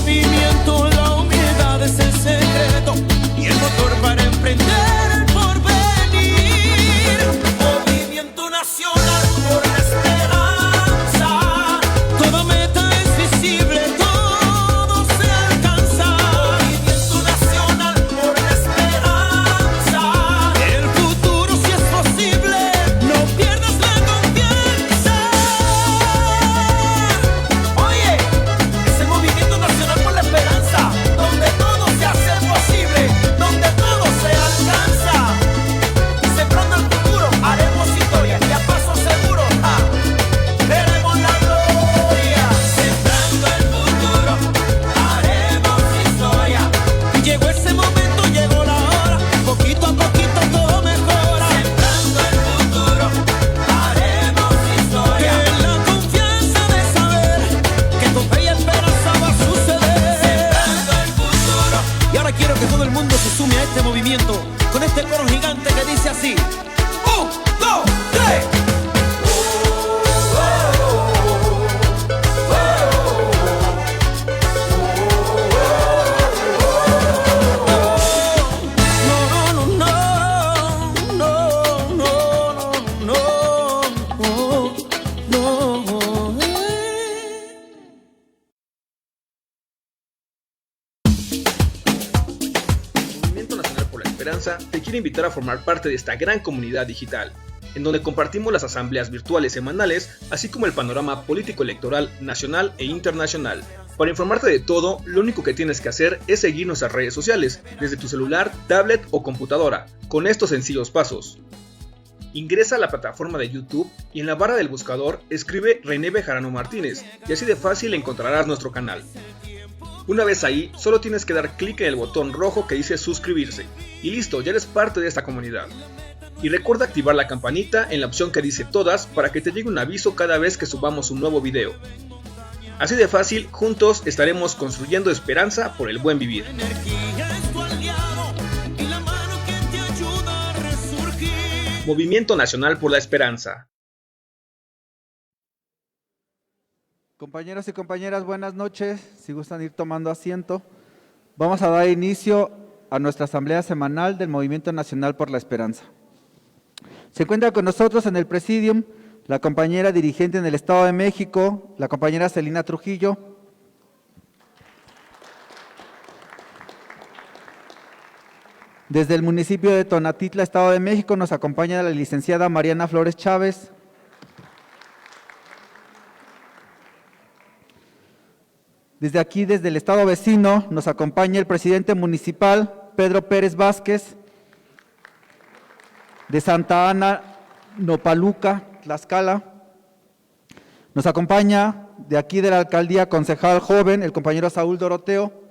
movimiento, la humildad es el secreto y el motor para emprender el porvenir. Movimiento nacional por la esperanza. Toda meta es visible, todo se alcanza. Movimiento nacional por la esperanza. El futuro si es posible, no pierdas la confianza. Oye, es el movimiento nacional por la esperanza, donde todo se hace posible, donde todo se alcanza. Sembrando el futuro, haremos historia y a paso seguro, veremos la gloria. Sembrando el futuro, haremos historia. Llegó ese momento, llegó la hora, poquito a poquito todo mejora. Sembrando el futuro, haremos historia. Que la confianza de saber que con fe y esperanza va a suceder. Sembrando el futuro. Y ahora quiero que todo el mundo se sume a este movimiento con este coro gigante que dice así: 1, 2, 3. Movimiento Nacional por la Esperanza te quiere invitar a formar parte de esta gran comunidad digital, en donde compartimos las asambleas virtuales semanales, así como el panorama político-electoral nacional e internacional. Para informarte de todo, lo único que tienes que hacer es seguir nuestras redes sociales, desde tu celular, tablet o computadora, con estos sencillos pasos. Ingresa a la plataforma de YouTube y en la barra del buscador escribe René Bejarano Martínez, y así de fácil encontrarás nuestro canal. Una vez ahí, solo tienes que dar clic en el botón rojo que dice suscribirse, y listo, ya eres parte de esta comunidad. Y recuerda activar la campanita en la opción que dice todas para que te llegue un aviso cada vez que subamos un nuevo video. Así de fácil, juntos estaremos construyendo esperanza por el buen vivir. Energía es tu aliado y la mano que te ayuda a resurgir. Movimiento Nacional por la Esperanza. Compañeros y compañeras, buenas noches. Si gustan ir tomando asiento, vamos a dar inicio a nuestra asamblea semanal del Movimiento Nacional por la Esperanza. Se encuentra con nosotros en el presidium la compañera dirigente en el Estado de México, la compañera Celina Trujillo. Desde el municipio de Tonatitla, Estado de México, nos acompaña la licenciada Mariana Flores Chávez. Desde aquí, desde el estado vecino, nos acompaña el presidente municipal, Pedro Pérez Vázquez, de Santa Ana, Nopaluca, Tlaxcala. Nos acompaña de aquí de la alcaldía concejal joven, el compañero Saúl Doroteo.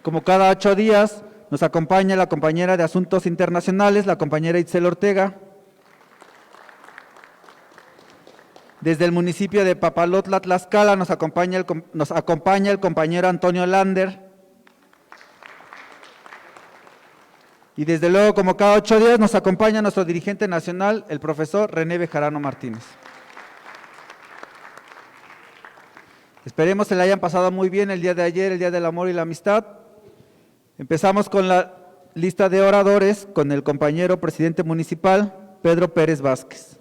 Como cada 8 días, nos acompaña la compañera de Asuntos Internacionales, la compañera Itzel Ortega. Desde el municipio de Papalotla, Tlaxcala, nos acompaña el compañero Antonio Lander. Y desde luego, como cada 8 días, nos acompaña nuestro dirigente nacional, el profesor René Bejarano Martínez. Esperemos se le hayan pasado muy bien el día de ayer, el Día del Amor y la Amistad. Empezamos con la lista de oradores con el compañero presidente municipal, Pedro Pérez Vázquez.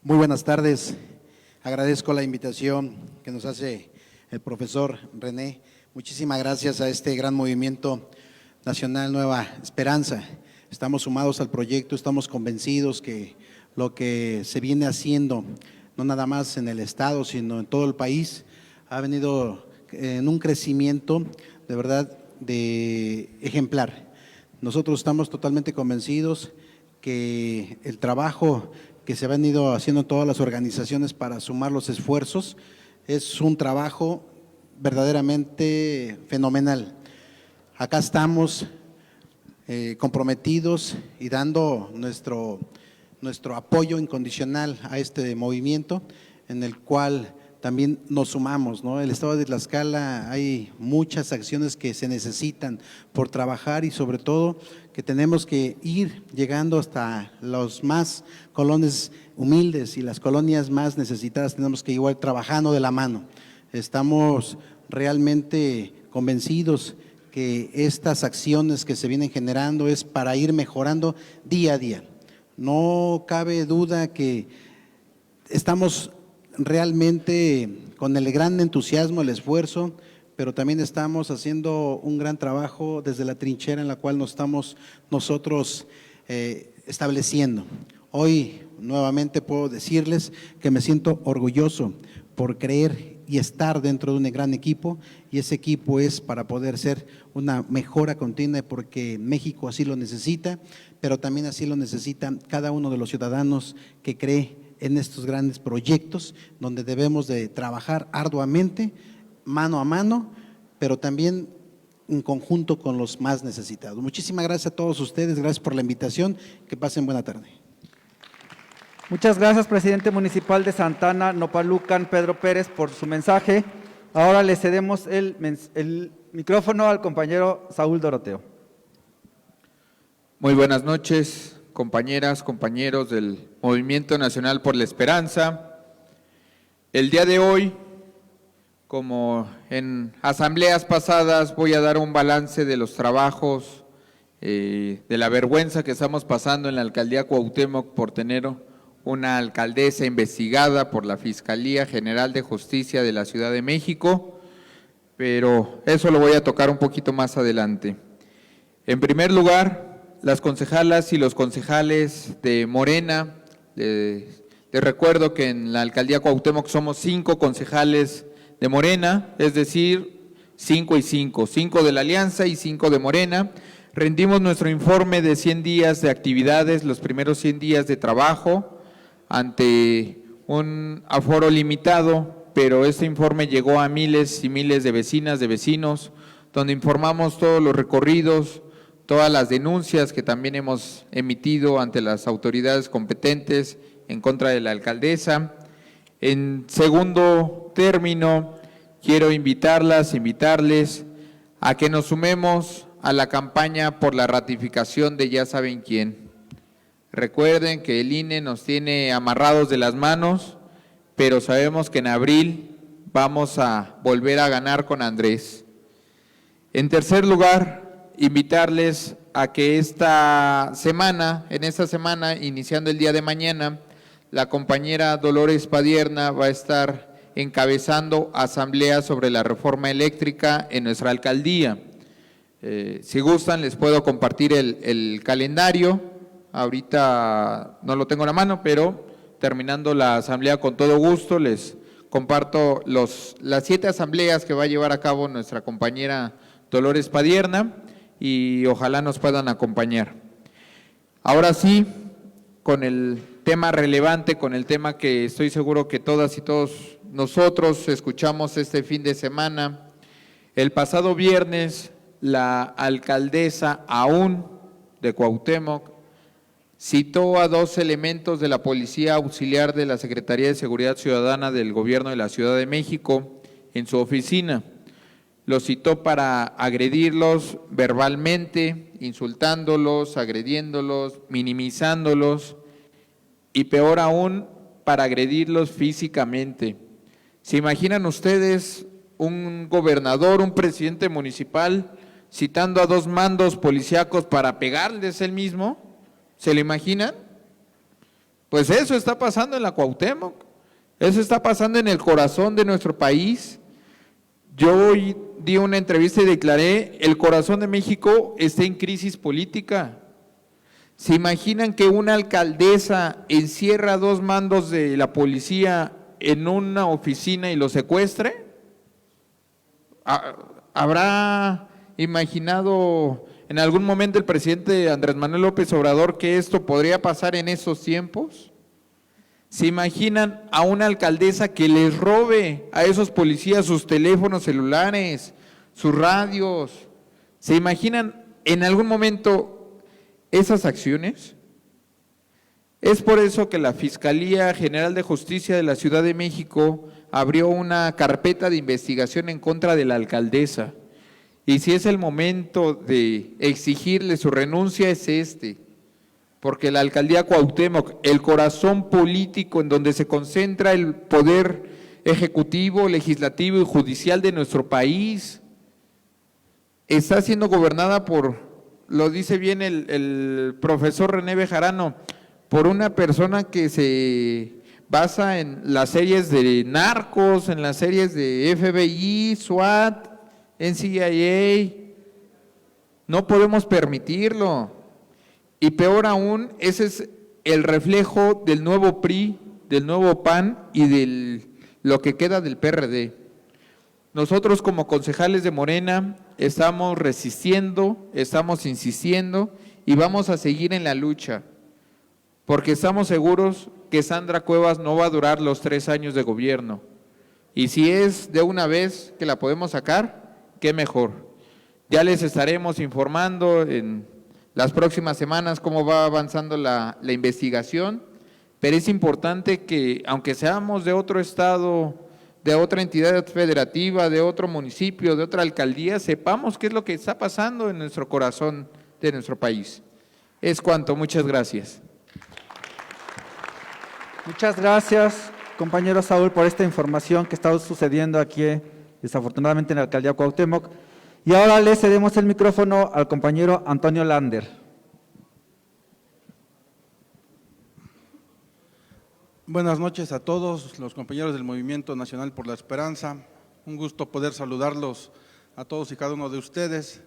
Muy buenas tardes. Agradezco la invitación que nos hace el profesor René. Muchísimas gracias a este gran movimiento nacional Nueva Esperanza. Estamos sumados al proyecto, estamos convencidos que lo que se viene haciendo, no nada más en el estado, sino en todo el país, ha venido en un crecimiento de verdad de ejemplar. Nosotros estamos totalmente convencidos que el trabajo que se ha venido haciendo todas las organizaciones para sumar los esfuerzos es un trabajo verdaderamente fenomenal. Acá estamos comprometidos y dando nuestro apoyo incondicional a este movimiento en el cual también nos sumamos, ¿no? El estado de Tlaxcala hay muchas acciones que se necesitan por trabajar y sobre todo que tenemos que ir llegando hasta los más colonias humildes y las colonias más necesitadas, tenemos que igual trabajando de la mano. Estamos realmente convencidos que estas acciones que se vienen generando es para ir mejorando día a día. No cabe duda que estamos realmente con el gran entusiasmo, el esfuerzo, pero también estamos haciendo un gran trabajo desde la trinchera en la cual nos estamos nosotros estableciendo. Hoy nuevamente puedo decirles que me siento orgulloso por creer y estar dentro de un gran equipo, y ese equipo es para poder ser una mejora continua porque México así lo necesita, pero también así lo necesita cada uno de los ciudadanos que cree en estos grandes proyectos donde debemos de trabajar arduamente, mano a mano, pero también en conjunto con los más necesitados. Muchísimas gracias a todos ustedes, gracias por la invitación, que pasen buena tarde. Muchas gracias, presidente municipal de Santa Ana, Nopalucan, Pedro Pérez, por su mensaje. Ahora le cedemos el micrófono al compañero Saúl Doroteo. Muy buenas noches, compañeras, compañeros del Movimiento Nacional por la Esperanza. El día de hoy, como en asambleas pasadas, voy a dar un balance de los trabajos, de la vergüenza que estamos pasando en la alcaldía Cuauhtémoc por tener una alcaldesa investigada por la Fiscalía General de Justicia de la Ciudad de México, pero eso lo voy a tocar un poquito más adelante. En primer lugar, las concejalas y los concejales de Morena, les recuerdo que en la alcaldía Cuauhtémoc somos 5 concejales de Morena, es decir, 5 y 5, 5 de la Alianza y 5 de Morena. Rendimos nuestro informe de 100 días de actividades, los primeros 100 días de trabajo, ante un aforo limitado, pero este informe llegó a miles y miles de vecinas, de vecinos, donde informamos todos los recorridos, todas las denuncias que también hemos emitido ante las autoridades competentes en contra de la alcaldesa. En segundo término, quiero invitarles a que nos sumemos a la campaña por la ratificación de ya saben quién. Recuerden que el INE nos tiene amarrados de las manos, pero sabemos que en abril vamos a volver a ganar con Andrés. En tercer lugar, invitarles a que en esta semana, iniciando el día de mañana, la compañera Dolores Padierna va a estar encabezando asamblea sobre la reforma eléctrica en nuestra alcaldía. Si gustan, les puedo compartir el calendario. Ahorita no lo tengo en la mano, pero terminando la asamblea con todo gusto les comparto las 7 asambleas que va a llevar a cabo nuestra compañera Dolores Padierna y ojalá nos puedan acompañar. Ahora sí, con el tema relevante, con el tema que estoy seguro que todas y todos nosotros escuchamos este fin de semana. El pasado viernes, la alcaldesa aún de Cuauhtémoc citó a 2 elementos de la Policía Auxiliar de la Secretaría de Seguridad Ciudadana del Gobierno de la Ciudad de México en su oficina. Los citó para agredirlos verbalmente, insultándolos, agrediéndolos, minimizándolos y peor aún, para agredirlos físicamente. ¿Se imaginan ustedes un gobernador, un presidente municipal citando a 2 mandos policíacos para pegarles él mismo? ¿Se lo imaginan? Pues eso está pasando en la Cuauhtémoc, eso está pasando en el corazón de nuestro país. Yo hoy di una entrevista y declaré, el corazón de México está en crisis política. ¿Se imaginan que una alcaldesa encierra a 2 mandos de la policía en una oficina y los secuestre? ¿Habrá imaginado en algún momento el presidente Andrés Manuel López Obrador que esto podría pasar en esos tiempos? ¿Se imaginan a una alcaldesa que les robe a esos policías sus teléfonos celulares, sus radios? ¿Se imaginan en algún momento esas acciones? Es por eso que la Fiscalía General de Justicia de la Ciudad de México abrió una carpeta de investigación en contra de la alcaldesa. Y si es el momento de exigirle su renuncia, es porque la alcaldía Cuauhtémoc, el corazón político en donde se concentra el poder ejecutivo, legislativo y judicial de nuestro país, está siendo gobernada por, lo dice bien el profesor René Bejarano, por una persona que se basa en las series de narcos, en las series de FBI, SWAT, NCIA. No podemos permitirlo. Y peor aún, ese es el reflejo del nuevo PRI, del nuevo PAN y de lo que queda del PRD. Nosotros como concejales de Morena estamos resistiendo, estamos insistiendo y vamos a seguir en la lucha, porque estamos seguros que Sandra Cuevas no va a durar los 3 años de gobierno. Y si es de una vez que la podemos sacar, qué mejor. Ya les estaremos informando en las próximas semanas cómo va avanzando la investigación, pero es importante que, aunque seamos de otro estado, de otra entidad federativa, de otro municipio, de otra alcaldía, sepamos qué es lo que está pasando en nuestro corazón de nuestro país. Es cuanto, muchas gracias. Muchas gracias, compañero Saúl, por esta información que está sucediendo aquí, desafortunadamente, en la alcaldía Cuauhtémoc. Y ahora le cedemos el micrófono al compañero Antonio Lander. Buenas noches a todos los compañeros del Movimiento Nacional por la Esperanza. Un gusto poder saludarlos a todos y cada uno de ustedes.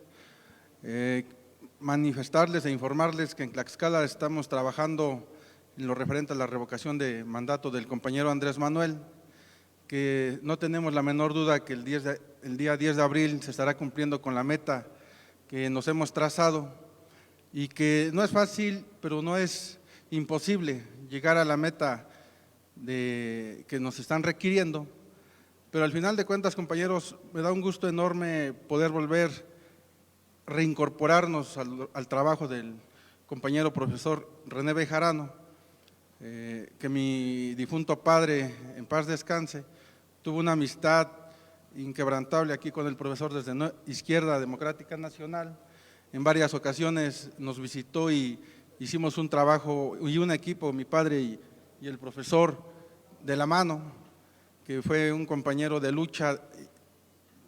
Manifestarles e informarles que en Tlaxcala estamos trabajando en lo referente a la revocación de mandato del compañero Andrés Manuel, que no tenemos la menor duda que el día 10 de abril se estará cumpliendo con la meta que nos hemos trazado y que no es fácil, pero no es imposible llegar a la meta que nos están requiriendo. Pero al final de cuentas, compañeros, me da un gusto enorme poder reincorporarnos al trabajo del compañero profesor René Bejarano, que mi difunto padre, en paz descanse, tuvo una amistad inquebrantable aquí con el profesor desde Izquierda Democrática Nacional. En varias ocasiones nos visitó y hicimos un trabajo y un equipo, mi padre y el profesor, de la mano, que fue un compañero de lucha,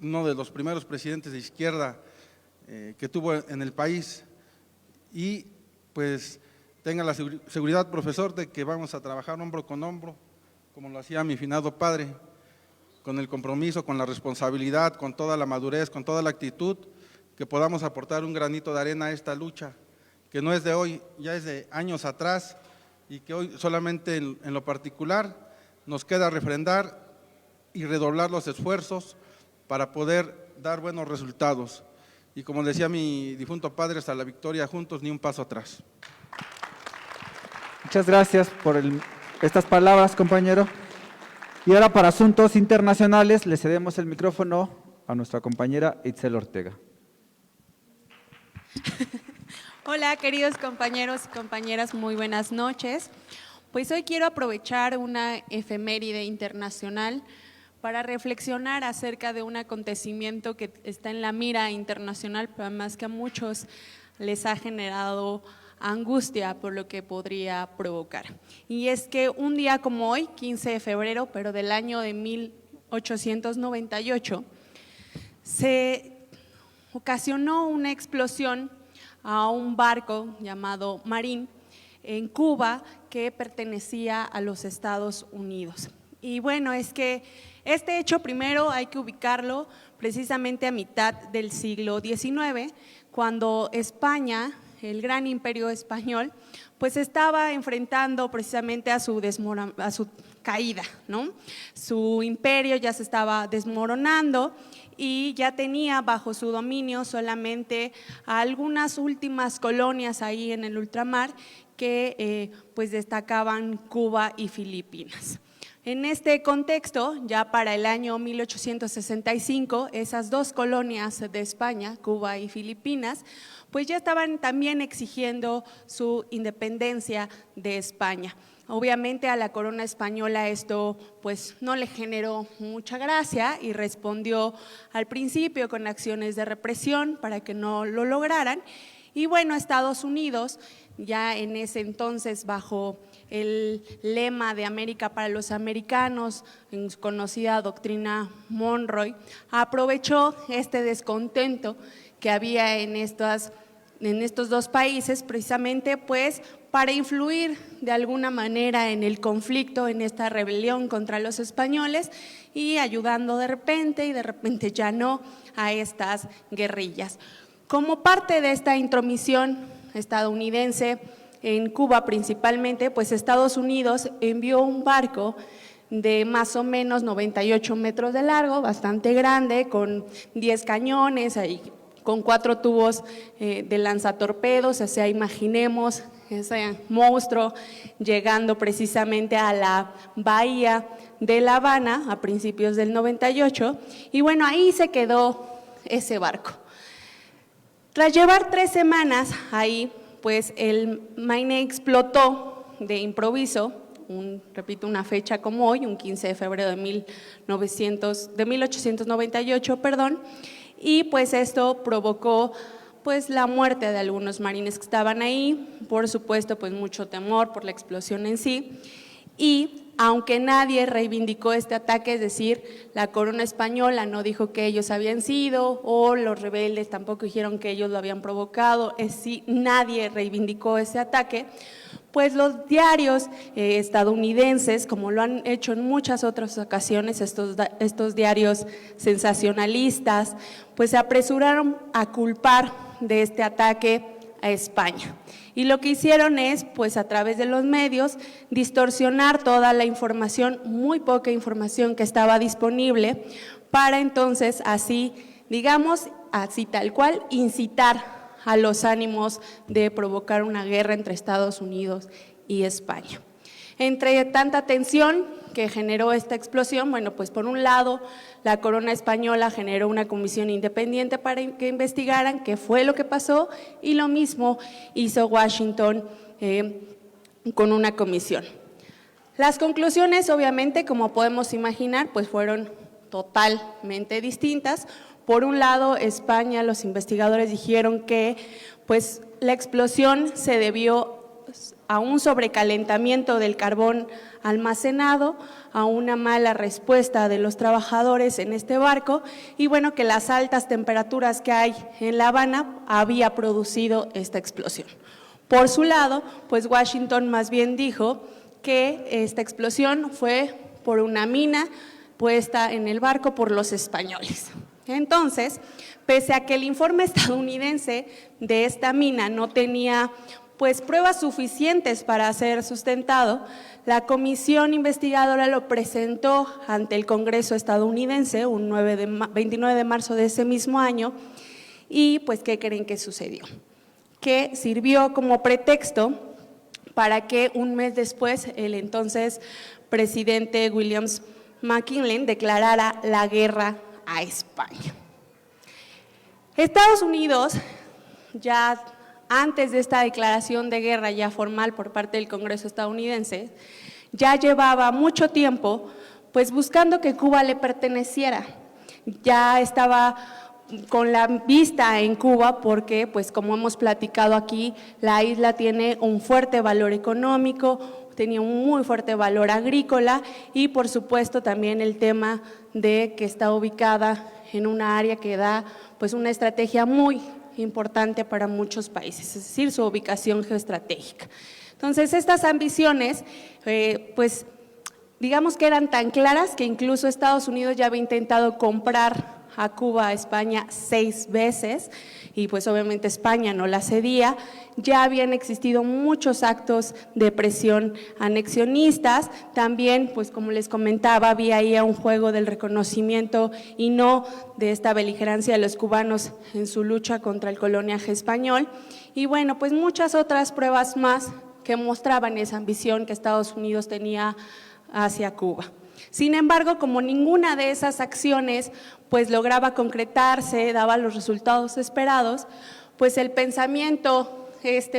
uno de los primeros presidentes de izquierda que tuvo en el país. Y pues tenga la seguridad, profesor, de que vamos a trabajar hombro con hombro, como lo hacía mi finado padre, con el compromiso, con la responsabilidad, con toda la madurez, con toda la actitud, que podamos aportar un granito de arena a esta lucha, que no es de hoy, ya es de años atrás, y que hoy solamente en lo particular nos queda refrendar y redoblar los esfuerzos para poder dar buenos resultados. Y como decía mi difunto padre, hasta la victoria juntos, ni un paso atrás. Muchas gracias por estas palabras, compañero. Y ahora, para asuntos internacionales, le cedemos el micrófono a nuestra compañera Itzel Ortega. Hola, queridos compañeros y compañeras, muy buenas noches. Pues hoy quiero aprovechar una efeméride internacional para reflexionar acerca de un acontecimiento que está en la mira internacional, pero además que a muchos les ha generado angustia por lo que podría provocar. Y es que un día como hoy, 15 de febrero, pero del año de 1898, se ocasionó una explosión a un barco llamado Marín en Cuba que pertenecía a los Estados Unidos. Y bueno, es que este hecho primero hay que ubicarlo precisamente a mitad del siglo XIX, cuando España, el gran imperio español, pues estaba enfrentando precisamente a su caída, ¿no? Su imperio ya se estaba desmoronando y ya tenía bajo su dominio solamente algunas últimas colonias ahí en el ultramar que pues destacaban Cuba y Filipinas. En este contexto, ya para el año 1865, esas dos colonias de España, Cuba y Filipinas, pues ya estaban también exigiendo su independencia de España. Obviamente a la corona española esto pues no le generó mucha gracia y respondió al principio con acciones de represión para que no lo lograran. Y bueno, Estados Unidos, ya en ese entonces bajo el lema de América para los americanos, en su conocida doctrina Monroe, aprovechó este descontento que había en estos dos países precisamente pues para influir de alguna manera en el conflicto, en esta rebelión contra los españoles y ayudando de repente ya no a estas guerrillas. Como parte de esta intromisión estadounidense en Cuba principalmente, pues Estados Unidos envió un barco de más o menos 98 metros de largo, bastante grande, con 10 cañones, con 4 tubos de lanzatorpedos, o sea, imaginemos ese monstruo llegando precisamente a la bahía de La Habana a principios del 98, y bueno, ahí se quedó ese barco. Tras llevar 3 semanas ahí, pues el Maine explotó de improviso, repito, una fecha como hoy, un 15 de febrero de 1898, y pues esto provocó pues la muerte de algunos marines que estaban ahí, por supuesto pues mucho temor por la explosión en sí, y aunque nadie reivindicó este ataque, es decir, la corona española no dijo que ellos habían sido, o los rebeldes tampoco dijeron que ellos lo habían provocado, nadie reivindicó ese ataque, pues los diarios estadounidenses, como lo han hecho en muchas otras ocasiones, estos diarios sensacionalistas, pues se apresuraron a culpar de este ataque a España. Y lo que hicieron es, pues a través de los medios, distorsionar toda la información, muy poca información que estaba disponible, para entonces así, digamos, así tal cual, incitar a los ánimos de provocar una guerra entre Estados Unidos y España. Entre tanta tensión que generó esta explosión, bueno, pues por un lado, la corona española generó una comisión independiente para que investigaran qué fue lo que pasó, y lo mismo hizo Washington con una comisión. Las conclusiones, obviamente, como podemos imaginar, pues fueron totalmente distintas. Por un lado, España, los investigadores dijeron que pues la explosión se debió a un sobrecalentamiento del carbón almacenado, a una mala respuesta de los trabajadores en este barco, y bueno, que las altas temperaturas que hay en La Habana había producido esta explosión. Por su lado, pues Washington más bien dijo que esta explosión fue por una mina puesta en el barco por los españoles. Entonces, pese a que el informe estadounidense de esta mina no tenía pues pruebas suficientes para ser sustentado, la comisión investigadora lo presentó ante el Congreso estadounidense un 29 de marzo de ese mismo año, y pues ¿qué creen que sucedió? Que sirvió como pretexto para que un mes después el entonces presidente William McKinley declarara la guerra a España. Estados Unidos, ya antes de esta declaración de guerra ya formal por parte del Congreso estadounidense, ya llevaba mucho tiempo pues buscando que Cuba le perteneciera. Ya estaba con la vista en Cuba porque, pues como hemos platicado aquí, la isla tiene un fuerte valor económico, tenía un muy fuerte valor agrícola, y por supuesto también el tema de que está ubicada en una área que da pues una estrategia muy importante para muchos países, es decir, su ubicación geoestratégica. Entonces, estas ambiciones, pues digamos que eran tan claras que incluso Estados Unidos ya había intentado comprar a Cuba, a España 6 veces, y pues obviamente España no la cedía. Ya habían existido muchos actos de presión anexionistas, también pues como les comentaba, había ahí un juego del reconocimiento y no de esta beligerancia de los cubanos en su lucha contra el coloniaje español, y bueno, pues muchas otras pruebas más que mostraban esa ambición que Estados Unidos tenía hacia Cuba. Sin embargo, como ninguna de esas acciones pues lograba concretarse, daba los resultados esperados, pues el pensamiento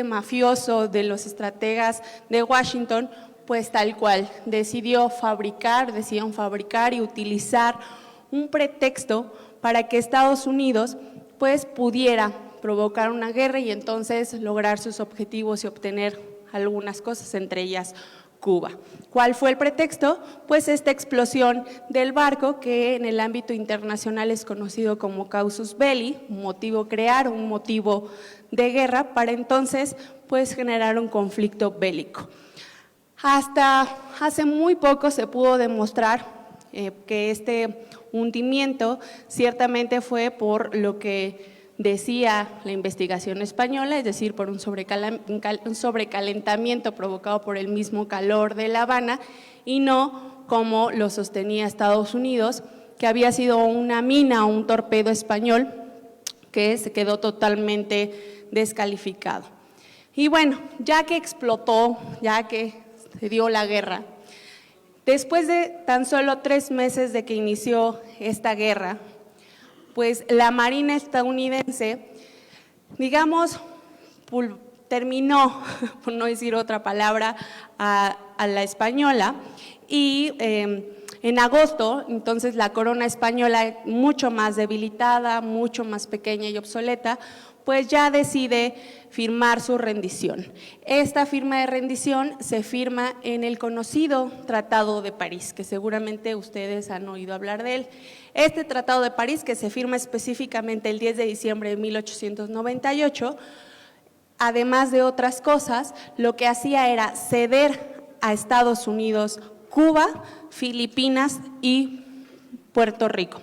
mafioso de los estrategas de Washington pues tal cual, decidieron fabricar y utilizar un pretexto para que Estados Unidos pues pudiera provocar una guerra y entonces lograr sus objetivos y obtener algunas cosas, entre ellas Cuba. ¿Cuál fue el pretexto? Pues esta explosión del barco que en el ámbito internacional es conocido como casus belli, un motivo de guerra para entonces pues generar un conflicto bélico. Hasta hace muy poco se pudo demostrar que este hundimiento ciertamente fue por lo que decía la investigación española, es decir, por un sobrecalentamiento provocado por el mismo calor de La Habana y no como lo sostenía Estados Unidos, que había sido una mina o un torpedo español que se quedó totalmente descalificado. Y bueno, ya que explotó, ya que se dio la guerra, después de tan solo 3 meses de que inició esta guerra, pues la Marina estadounidense, digamos, terminó, por no decir otra palabra, a la española y en agosto, entonces la corona española, mucho más debilitada, mucho más pequeña y obsoleta, pues ya decide firmar su rendición. Esta firma de rendición se firma en el conocido Tratado de París, que seguramente ustedes han oído hablar de él. Este Tratado de París, que se firma específicamente el 10 de diciembre de 1898, además de otras cosas, lo que hacía era ceder a Estados Unidos Cuba, Filipinas y Puerto Rico.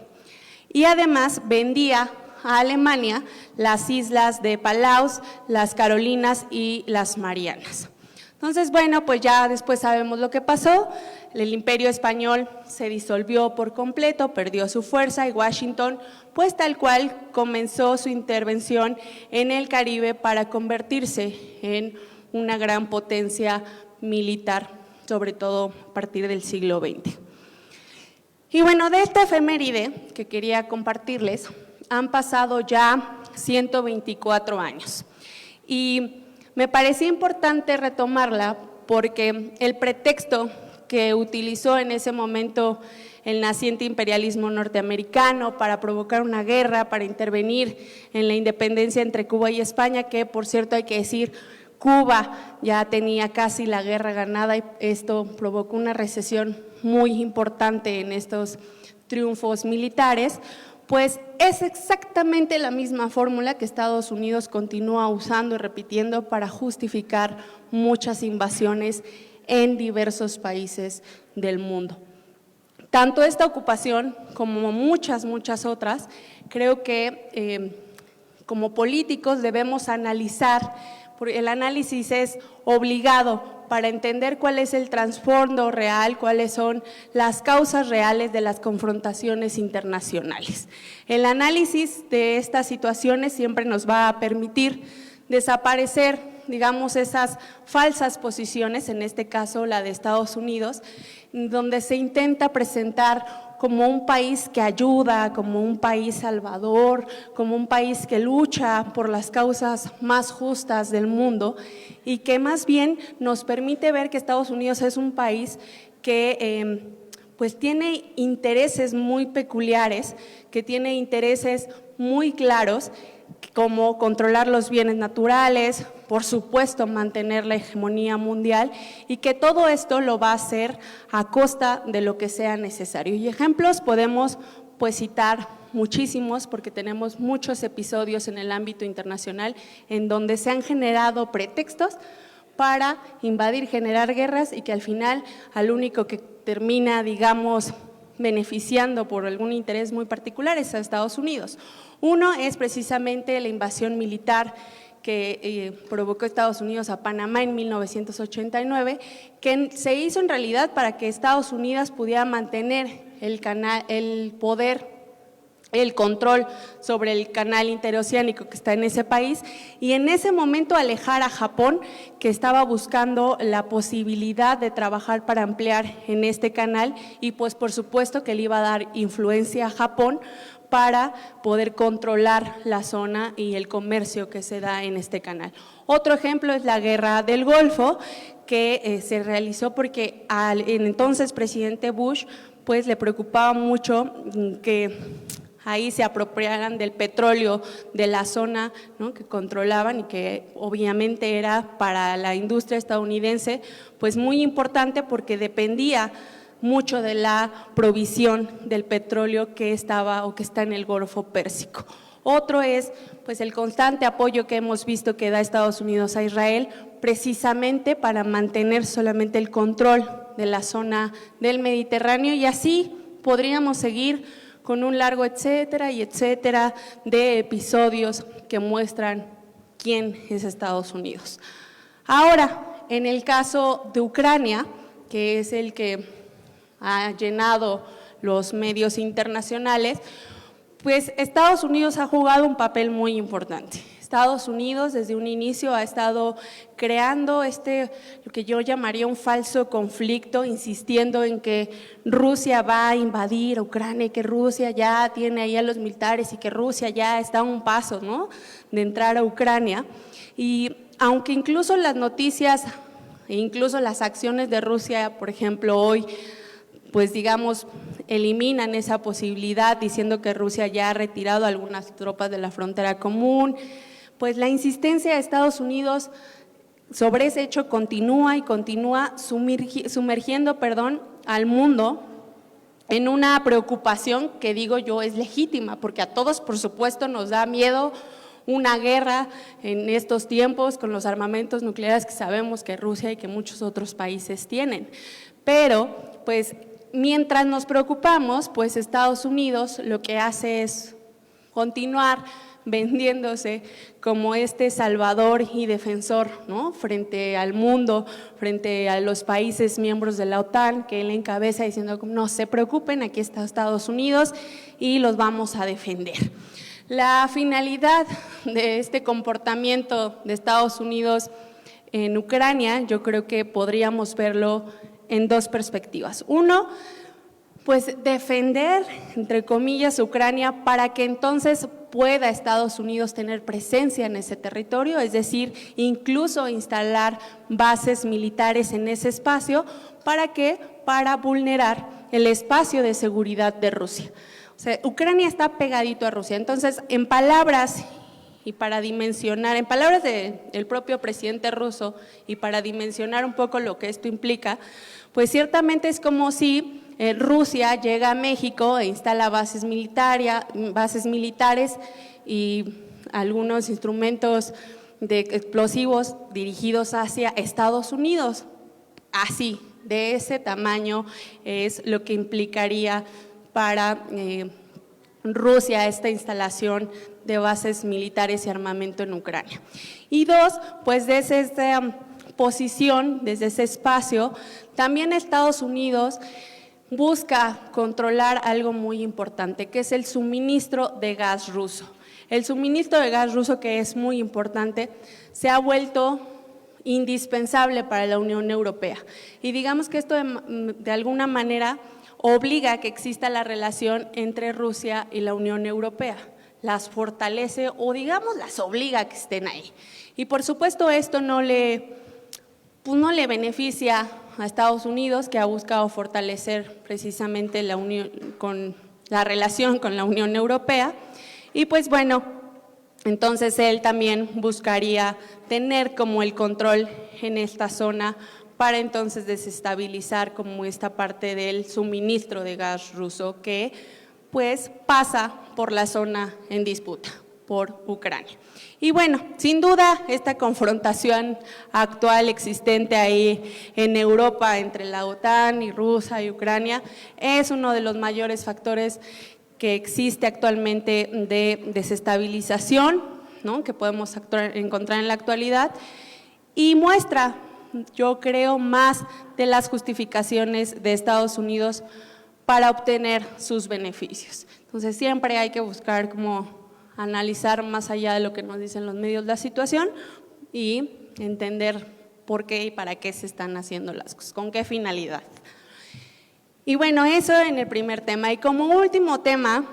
Y además vendía a Alemania las islas de Palaus, las Carolinas y las Marianas. Entonces, bueno, pues ya después sabemos lo que pasó. El Imperio Español se disolvió por completo, perdió su fuerza y Washington, pues tal cual, comenzó su intervención en el Caribe para convertirse en una gran potencia militar, sobre todo a partir del siglo XX. Y bueno, de esta efeméride que quería compartirles, han pasado ya 124 años y me parecía importante retomarla porque el pretexto que utilizó en ese momento el naciente imperialismo norteamericano para provocar una guerra, para intervenir en la independencia entre Cuba y España, que por cierto hay que decir, Cuba ya tenía casi la guerra ganada y esto provocó una recesión muy importante en estos triunfos militares, pues es exactamente la misma fórmula que Estados Unidos continúa usando y repitiendo para justificar muchas invasiones en diversos países del mundo. Tanto esta ocupación como muchas otras, creo que como políticos debemos analizar, porque el análisis es obligado para entender cuál es el trasfondo real, cuáles son las causas reales de las confrontaciones internacionales. El análisis de estas situaciones siempre nos va a permitir desaparecer, digamos, esas falsas posiciones, en este caso la de Estados Unidos, donde se intenta presentar como un país que ayuda, como un país salvador, como un país que lucha por las causas más justas del mundo y que más bien nos permite ver que Estados Unidos es un país que pues tiene intereses muy peculiares, que tiene intereses muy claros, como controlar los bienes naturales, por supuesto mantener la hegemonía mundial y que todo esto lo va a hacer a costa de lo que sea necesario. Y ejemplos podemos pues citar muchísimos porque tenemos muchos episodios en el ámbito internacional en donde se han generado pretextos para invadir, generar guerras y que al final al único que termina, digamos, beneficiando por algún interés muy particular es a Estados Unidos. Uno es precisamente la invasión militar que provocó Estados Unidos a Panamá en 1989, que se hizo en realidad para que Estados Unidos pudiera mantener el poder, el control sobre el canal interoceánico que está en ese país y en ese momento alejar a Japón, que estaba buscando la posibilidad de trabajar para ampliar en este canal y pues por supuesto que le iba a dar influencia a Japón para poder controlar la zona y el comercio que se da en este canal. Otro ejemplo es la Guerra del Golfo, que se realizó porque al entonces presidente Bush pues le preocupaba mucho que ahí se apropiaran del petróleo de la zona, ¿no?, que controlaban y que obviamente era para la industria estadounidense pues muy importante porque dependía mucho de la provisión del petróleo que estaba o que está en el Golfo Pérsico. Otro es pues el constante apoyo que hemos visto que da Estados Unidos a Israel precisamente para mantener solamente el control de la zona del Mediterráneo, y así podríamos seguir con un largo etcétera y etcétera de episodios que muestran quién es Estados Unidos. Ahora, en el caso de Ucrania, que es el que ha llenado los medios internacionales, pues Estados Unidos ha jugado un papel muy importante. Estados Unidos desde un inicio ha estado creando lo que yo llamaría un falso conflicto, insistiendo en que Rusia va a invadir Ucrania, que Rusia ya tiene ahí a los militares y que Rusia ya está a un paso, ¿no?, de entrar a Ucrania. Y aunque incluso las noticias e incluso las acciones de Rusia, por ejemplo, hoy, pues digamos, eliminan esa posibilidad diciendo que Rusia ya ha retirado algunas tropas de la frontera común, pues la insistencia de Estados Unidos sobre ese hecho continúa y continúa sumergiendo al mundo en una preocupación que digo yo es legítima, porque a todos por supuesto nos da miedo una guerra en estos tiempos con los armamentos nucleares que sabemos que Rusia y que muchos otros países tienen, pero pues mientras nos preocupamos, pues Estados Unidos lo que hace es continuar vendiéndose como este salvador y defensor, ¿no?, frente al mundo, frente a los países miembros de la OTAN, que él encabeza diciendo no se preocupen, aquí está Estados Unidos y los vamos a defender. La finalidad de este comportamiento de Estados Unidos en Ucrania, yo creo que podríamos verlo en dos perspectivas. Uno, pues defender, entre comillas, Ucrania para que entonces pueda Estados Unidos tener presencia en ese territorio, es decir, incluso instalar bases militares en ese espacio. ¿Para qué? Para vulnerar el espacio de seguridad de Rusia. O sea, Ucrania está pegadito a Rusia. Entonces, en palabras y para dimensionar, en palabras del propio presidente ruso y para dimensionar un poco lo que esto implica, pues ciertamente es como si Rusia llega a México e instala bases militares y algunos instrumentos de explosivos dirigidos hacia Estados Unidos. Así, de ese tamaño es lo que implicaría para Rusia esta instalación de bases militares y armamento en Ucrania. Y dos, pues desde esta posición, desde ese espacio, también Estados Unidos busca controlar algo muy importante, que es el suministro de gas ruso. El suministro de gas ruso, que es muy importante, se ha vuelto indispensable para la Unión Europea. Y digamos que esto de alguna manera obliga a que exista la relación entre Rusia y la Unión Europea. Las fortalece o digamos las obliga a que estén ahí. Y por supuesto esto no le beneficia a Estados Unidos, que ha buscado fortalecer precisamente la relación con la Unión Europea. Y pues bueno, entonces él también buscaría tener como el control en esta zona para entonces desestabilizar como esta parte del suministro de gas ruso que pues pasa por la zona en disputa, por Ucrania. Y bueno, sin duda esta confrontación actual existente ahí en Europa entre la OTAN y Rusia y Ucrania es uno de los mayores factores que existe actualmente de desestabilización, ¿no?, que podemos encontrar en la actualidad y muestra, yo creo, más de las justificaciones de Estados Unidos para obtener sus beneficios. Entonces siempre hay que buscar como analizar más allá de lo que nos dicen los medios la situación y entender por qué y para qué se están haciendo las cosas, con qué finalidad. Y bueno, eso en el primer tema. Y como último tema,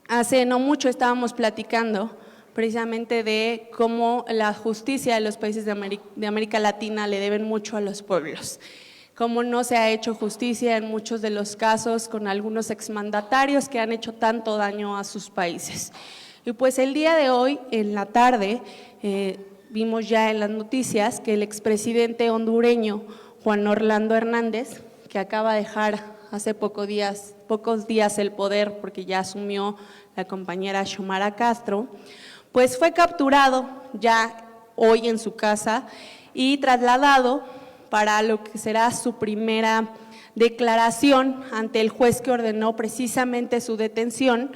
hace no mucho estábamos platicando precisamente de cómo la justicia de los países de América Latina le deben mucho a los pueblos. Cómo no se ha hecho justicia en muchos de los casos con algunos exmandatarios que han hecho tanto daño a sus países. Y pues el día de hoy, en la tarde, vimos ya en las noticias que el expresidente hondureño Juan Orlando Hernández, que acaba de dejar hace pocos días el poder porque ya asumió la compañera Xiomara Castro, pues fue capturado ya hoy en su casa y trasladado para lo que será su primera declaración ante el juez que ordenó precisamente su detención,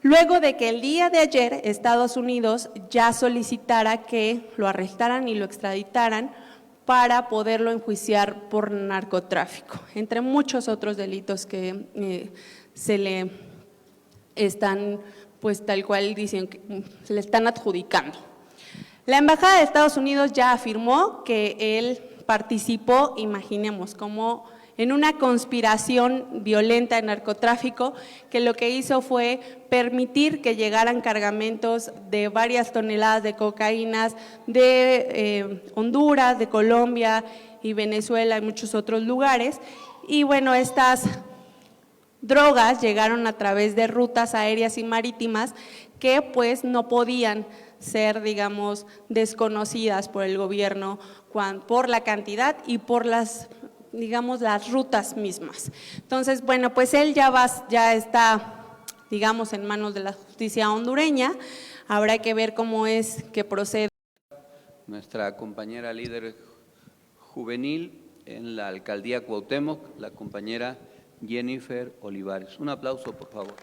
luego de que el día de ayer Estados Unidos ya solicitara que lo arrestaran y lo extraditaran para poderlo enjuiciar por narcotráfico, entre muchos otros delitos que se le están, pues tal cual dicen, se le están adjudicando. La Embajada de Estados Unidos ya afirmó que él participó, imaginemos, como en una conspiración violenta de narcotráfico, que lo que hizo fue permitir que llegaran cargamentos de varias toneladas de cocaínas de Honduras, de Colombia y Venezuela y muchos otros lugares. Y bueno, estas drogas llegaron a través de rutas aéreas y marítimas que pues no podían ser, digamos, desconocidas por el gobierno por la cantidad y por las, digamos, las rutas mismas. Entonces, bueno, pues él ya está, digamos, en manos de la justicia hondureña. Habrá que ver cómo es que procede. Nuestra compañera líder juvenil en la alcaldía Cuauhtémoc, la compañera Jennifer Olivares. Un aplauso, por favor.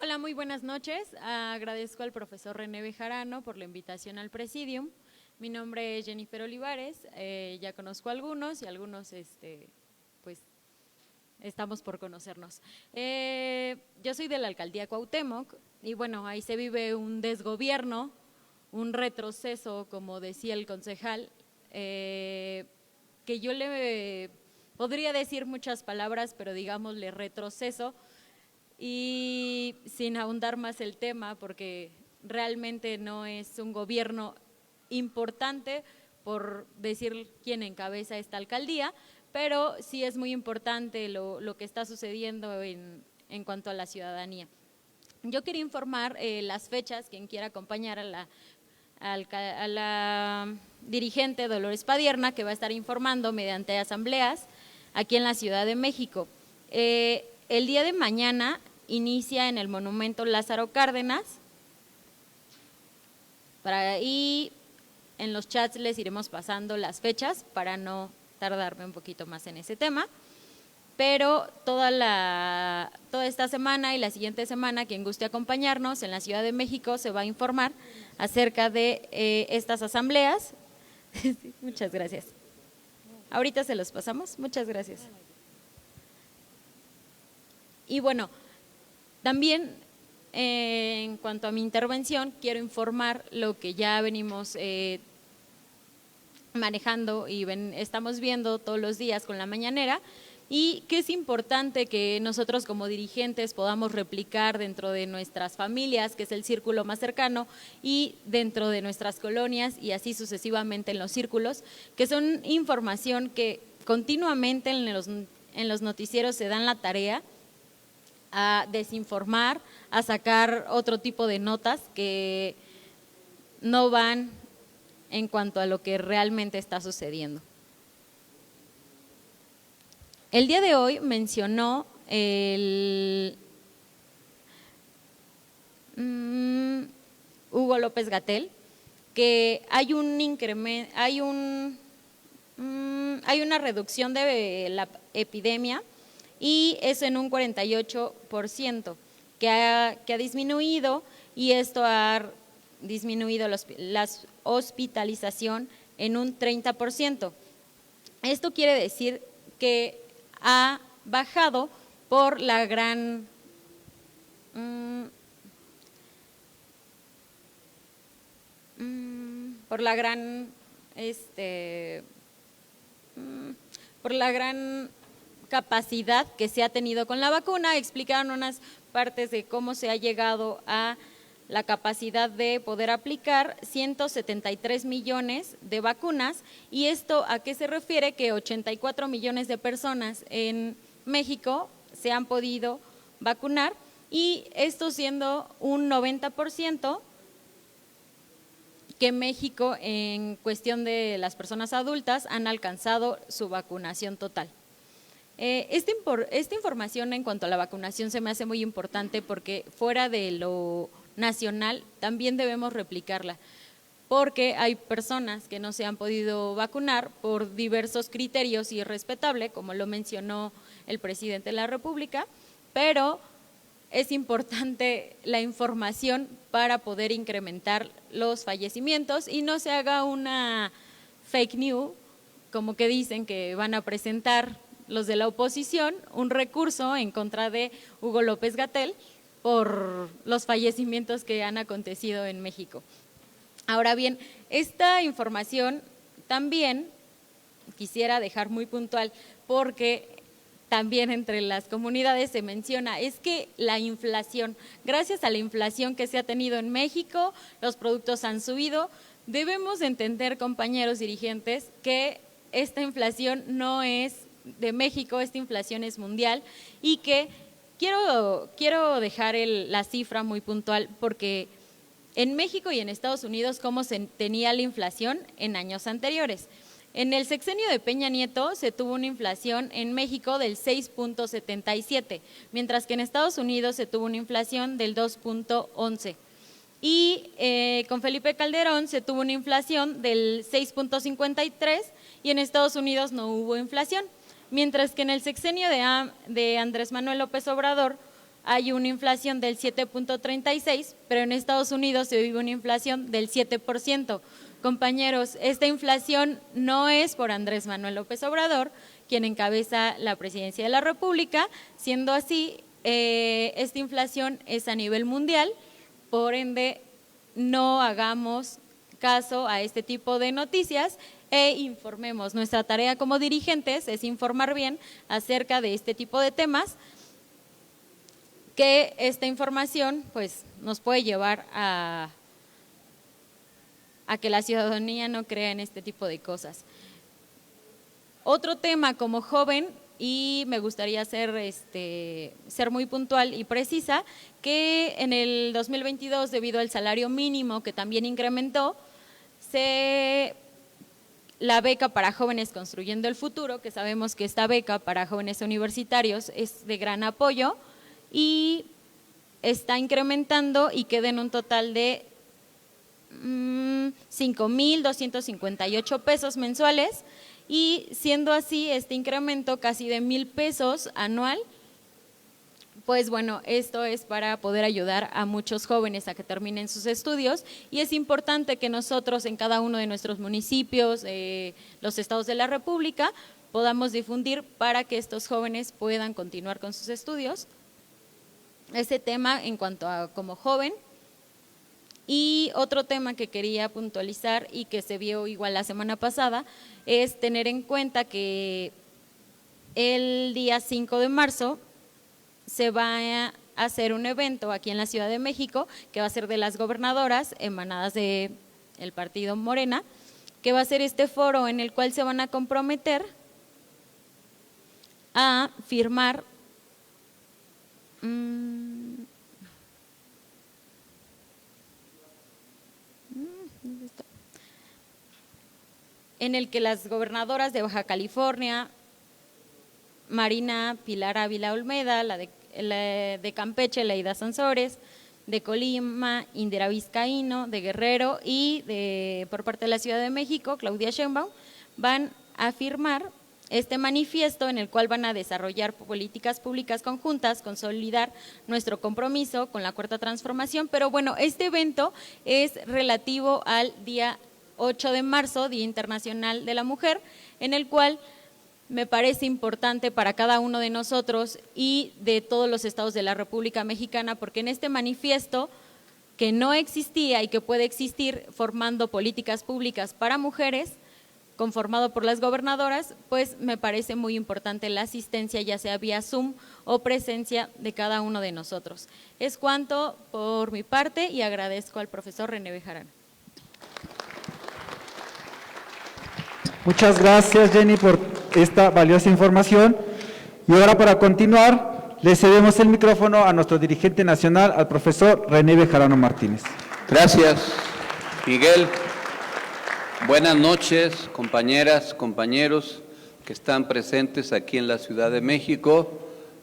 Hola, muy buenas noches. Agradezco al profesor René Bejarano por la invitación al Presidium. Mi nombre es Jennifer Olivares, ya conozco a algunos y algunos pues estamos por conocernos. Yo soy de la alcaldía Cuauhtémoc y bueno, ahí se vive un desgobierno, un retroceso, como decía el concejal, que yo le podría decir muchas palabras, pero digámosle retroceso, y sin ahondar más el tema, porque realmente no es un gobierno importante por decir quién encabeza esta alcaldía, pero sí es muy importante lo que está sucediendo en cuanto a la ciudadanía. Yo quería informar las fechas, quien quiera acompañar a la dirigente Dolores Padierna, que va a estar informando mediante asambleas aquí en la Ciudad de México. El día de mañana inicia en el Monumento Lázaro Cárdenas, y en los chats les iremos pasando las fechas para no tardarme un poquito más en ese tema, pero toda esta semana y la siguiente semana, quien guste acompañarnos en la Ciudad de México se va a informar acerca de estas asambleas. Muchas gracias. Ahorita se los pasamos. Muchas gracias. Y bueno, también en cuanto a mi intervención, quiero informar lo que ya venimos manejando y estamos viendo todos los días con la mañanera, y que es importante que nosotros como dirigentes podamos replicar dentro de nuestras familias, que es el círculo más cercano, y dentro de nuestras colonias y así sucesivamente en los círculos, que son información que continuamente en los noticieros se dan la tarea a desinformar, a sacar otro tipo de notas que no van en cuanto a lo que realmente está sucediendo. El día de hoy mencionó Hugo López-Gatell que hay un incremento, hay una reducción de la epidemia, y eso en un 48%, que ha disminuido, y esto ha disminuido la hospitalización en un 30%. Esto quiere decir que ha bajado por la gran capacidad que se ha tenido con la vacuna, explicaron unas partes de cómo se ha llegado a la capacidad de poder aplicar 173 millones de vacunas. ¿Y esto a qué se refiere? Que 84 millones de personas en México se han podido vacunar, y esto siendo un 90% que México en cuestión de las personas adultas han alcanzado su vacunación total. Esta información en cuanto a la vacunación se me hace muy importante porque fuera de lo nacional también debemos replicarla, porque hay personas que no se han podido vacunar por diversos criterios, y es respetable, como lo mencionó el presidente de la República, pero es importante la información para poder incrementar los fallecimientos y no se haga una fake news, como que dicen que van a presentar los de la oposición un recurso en contra de Hugo López-Gatell por los fallecimientos que han acontecido en México. Ahora bien, esta información también quisiera dejar muy puntual, porque también entre las comunidades se menciona, es que la inflación, gracias a la inflación que se ha tenido en México, los productos han subido. Debemos entender, compañeros dirigentes, que esta inflación no es de México, esta inflación es mundial, y que quiero dejar la cifra muy puntual, porque en México y en Estados Unidos cómo se tenía la inflación en años anteriores. En el sexenio de Peña Nieto se tuvo una inflación en México del 6.77, mientras que en Estados Unidos se tuvo una inflación del 2.11. Y con Felipe Calderón se tuvo una inflación del 6.53 y en Estados Unidos no hubo inflación. Mientras que en el sexenio de Andrés Manuel López Obrador hay una inflación del 7.36, pero en Estados Unidos se vive una inflación del 7%. Compañeros, esta inflación no es por Andrés Manuel López Obrador, quien encabeza la presidencia de la República. Siendo así, esta inflación es a nivel mundial, por ende no hagamos caso a este tipo de noticias e informemos. Nuestra tarea como dirigentes es informar bien acerca de este tipo de temas, que esta información pues nos puede llevar a que la ciudadanía no crea en este tipo de cosas. Otro tema como joven, y me gustaría ser muy puntual y precisa, que en el 2022, debido al salario mínimo que también incrementó, la beca para jóvenes construyendo el futuro, que sabemos que esta beca para jóvenes universitarios es de gran apoyo, y está incrementando y queda en un total de 5,258 pesos mensuales, y siendo así este incremento casi de 1,000 pesos anual, pues bueno, esto es para poder ayudar a muchos jóvenes a que terminen sus estudios, y es importante que nosotros en cada uno de nuestros municipios, los estados de la República, podamos difundir para que estos jóvenes puedan continuar con sus estudios. Ese tema en cuanto a como joven. Y otro tema que quería puntualizar y que se vio igual la semana pasada es tener en cuenta que el día 5 de marzo se va a hacer un evento aquí en la Ciudad de México, que va a ser de las gobernadoras emanadas del partido Morena, que va a ser este foro en el cual se van a comprometer a firmar en el que las gobernadoras de Baja California, Marina Pilar Ávila Olmeda, la de Campeche, Laida Sansores, de Colima, Indira Vizcaíno, de Guerrero, y por parte de la Ciudad de México, Claudia Sheinbaum, van a firmar este manifiesto en el cual van a desarrollar políticas públicas conjuntas, consolidar nuestro compromiso con la Cuarta Transformación. Pero bueno, este evento es relativo al día 8 de marzo, Día Internacional de la Mujer, en el cual me parece importante para cada uno de nosotros y de todos los estados de la República Mexicana, porque en este manifiesto, que no existía y que puede existir formando políticas públicas para mujeres, conformado por las gobernadoras, pues me parece muy importante la asistencia, ya sea vía Zoom o presencia de cada uno de nosotros. Es cuanto por mi parte y agradezco al profesor René Bejarano. Muchas gracias, Jenny, por esta valiosa información. Y ahora, para continuar, le cedemos el micrófono a nuestro dirigente nacional, al profesor René Bejarano Martínez. Gracias, Miguel. Buenas noches, compañeras, compañeros que están presentes aquí en la Ciudad de México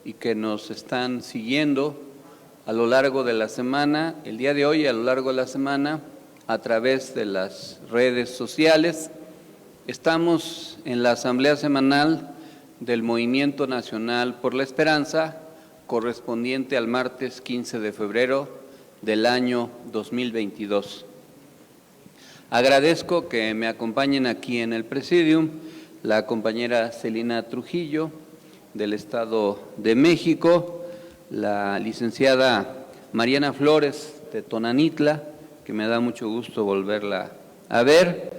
y que nos están siguiendo a lo largo de la semana, el día de hoy y a lo largo de la semana, a través de las redes sociales. Estamos en la Asamblea Semanal del Movimiento Nacional por la Esperanza, correspondiente al martes 15 de febrero del año 2022. Agradezco que me acompañen aquí en el Presidium la compañera Celina Trujillo del Estado de México, la licenciada Mariana Flores de Tonanitla, que me da mucho gusto volverla a ver,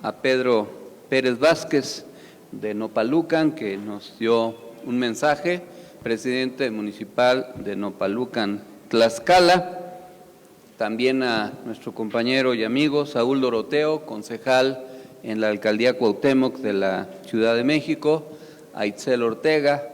a Pedro Pérez Vázquez de Nopalucan, que nos dio un mensaje, presidente municipal de Nopalucan, Tlaxcala, también a nuestro compañero y amigo Saúl Doroteo, concejal en la Alcaldía Cuauhtémoc de la Ciudad de México, a Itzel Ortega,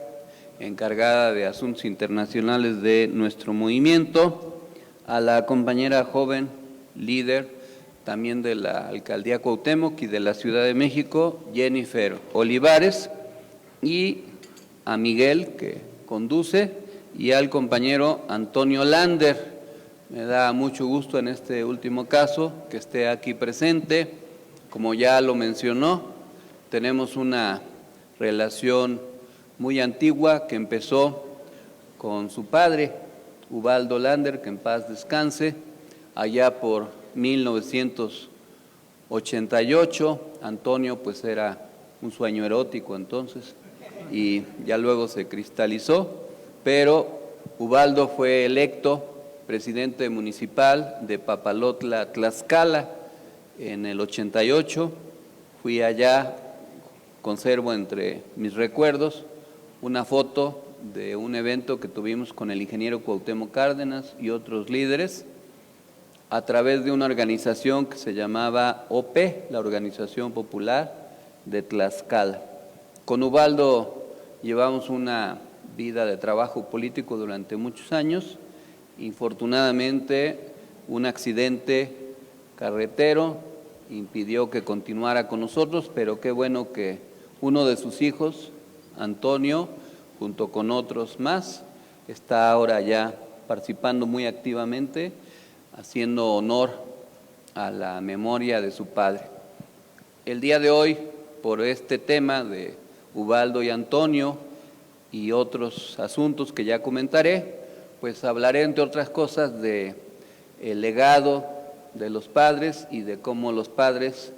encargada de Asuntos Internacionales de nuestro movimiento, a la compañera joven, líder también de la Alcaldía Cuauhtémoc y de la Ciudad de México, Jennifer Olivares, y a Miguel, que conduce, y al compañero Antonio Lander. Me da mucho gusto en este último caso que esté aquí presente. Como ya lo mencionó, tenemos una relación muy antigua que empezó con su padre, Ubaldo Lander, que en paz descanse, allá por 1988. Antonio pues era un sueño erótico entonces y ya luego se cristalizó, pero Ubaldo fue electo presidente municipal de Papalotla, Tlaxcala, en el 88. Fui allá, conservo entre mis recuerdos una foto de un evento que tuvimos con el ingeniero Cuauhtémoc Cárdenas y otros líderes a través de una organización que se llamaba OP, la Organización Popular de Tlaxcala. Con Ubaldo llevamos una vida de trabajo político durante muchos años. Infortunadamente, un accidente carretero impidió que continuara con nosotros, pero qué bueno que uno de sus hijos, Antonio, junto con otros más, está ahora ya participando muy activamente, haciendo honor a la memoria de su padre. El día de hoy, por este tema de Ubaldo y Antonio y otros asuntos que ya comentaré, pues hablaré, entre otras cosas, de el legado de los padres y de cómo los padres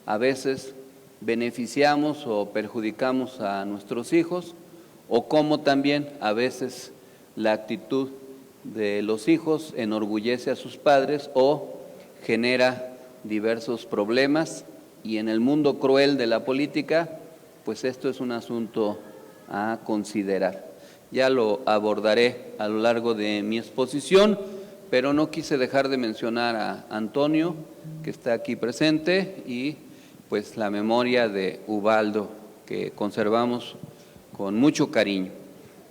a veces beneficiamos o perjudicamos a nuestros hijos, o cómo también a veces la actitud de los hijos enorgullece a sus padres o genera diversos problemas, y en el mundo cruel de la política, pues esto es un asunto a considerar. Ya lo abordaré a lo largo de mi exposición, pero no quise dejar de mencionar a Antonio, que está aquí presente, y pues la memoria de Ubaldo, que conservamos con mucho cariño.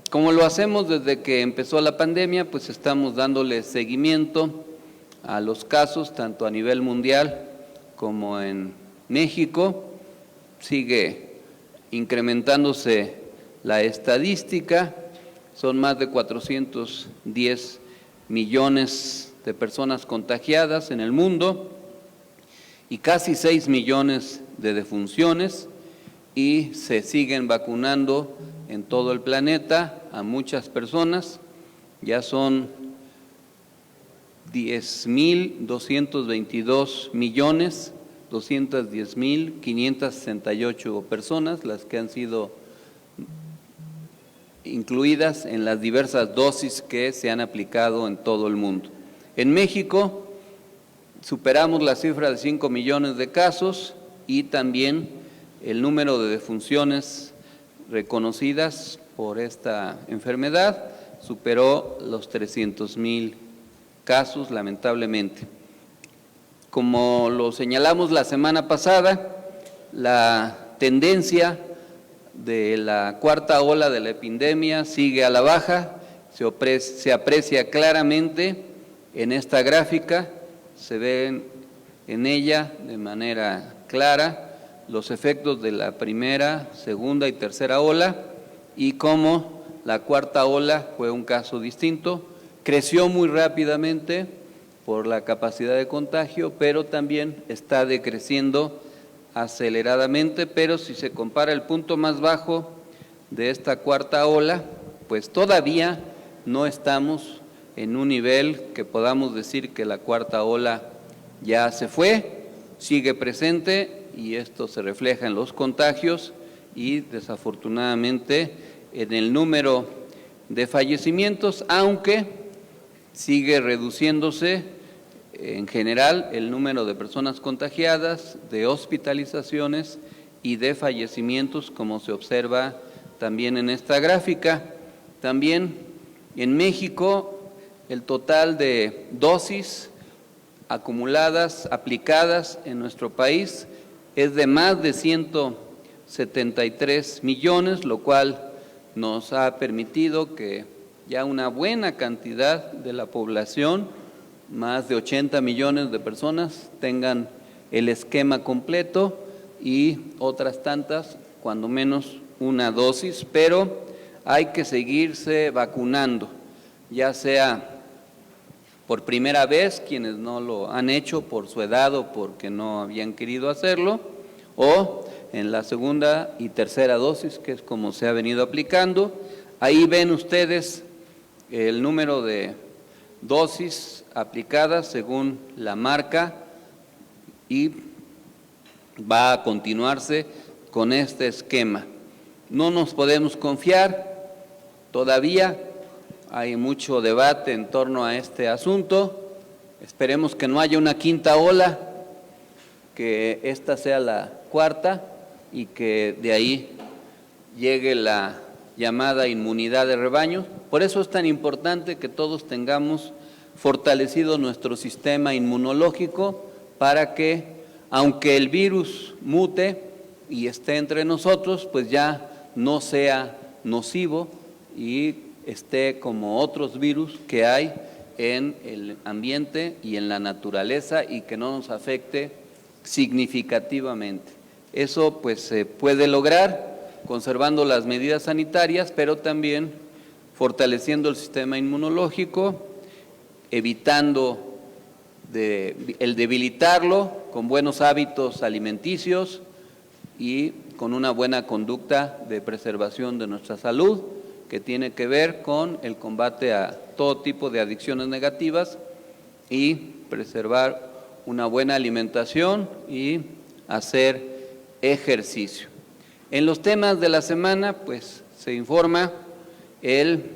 Como lo hacemos desde que empezó la pandemia, pues estamos dándole seguimiento a los casos, tanto a nivel mundial como en México. Sigue incrementándose la estadística. Son más de 410 millones de personas contagiadas en el mundo y casi 6 millones de defunciones, y se siguen vacunando en todo el planeta a muchas personas. Ya son 10.222.210.568 personas las que han sido incluidas en las diversas dosis que se han aplicado en todo el mundo. En México superamos la cifra de 5 millones de casos y también el número de defunciones reconocidas por esta enfermedad superó los 300,000 casos, lamentablemente. Como lo señalamos la semana pasada, la tendencia de la cuarta ola de la epidemia sigue a la baja, se aprecia claramente en esta gráfica, se ven en ella de manera clara los efectos de la primera, segunda y tercera ola y cómo la cuarta ola fue un caso distinto, creció muy rápidamente por la capacidad de contagio, pero también está decreciendo aceleradamente, pero si se compara el punto más bajo de esta cuarta ola, pues todavía no estamos en un nivel que podamos decir que la cuarta ola ya se fue, sigue presente y esto se refleja en los contagios y desafortunadamente en el número de fallecimientos, aunque sigue reduciéndose en general el número de personas contagiadas, de hospitalizaciones y de fallecimientos, como se observa también en esta gráfica. También en México el total de dosis acumuladas, aplicadas en nuestro país es de más de 173 millones, lo cual nos ha permitido que ya una buena cantidad de la población, más de 80 millones de personas, tengan el esquema completo y otras tantas, cuando menos una dosis, pero hay que seguirse vacunando, ya sea por primera vez, quienes no lo han hecho por su edad o porque no habían querido hacerlo, o en la segunda y tercera dosis, que es como se ha venido aplicando. Ahí ven ustedes el número de dosis aplicadas según la marca y va a continuarse con este esquema. No nos podemos confiar, todavía hay mucho debate en torno a este asunto, esperemos que no haya una quinta ola, que esta sea la cuarta y que de ahí llegue la llamada inmunidad de rebaño. Por eso es tan importante que todos tengamos fortalecido nuestro sistema inmunológico para que, aunque el virus mute y esté entre nosotros, pues ya no sea nocivo y esté como otros virus que hay en el ambiente y en la naturaleza y que no nos afecte significativamente. Eso pues se puede lograr conservando las medidas sanitarias, pero también fortaleciendo el sistema inmunológico, evitando el debilitarlo con buenos hábitos alimenticios y con una buena conducta de preservación de nuestra salud, que tiene que ver con el combate a todo tipo de adicciones negativas y preservar una buena alimentación y hacer ejercicio. En los temas de la semana, pues se informa el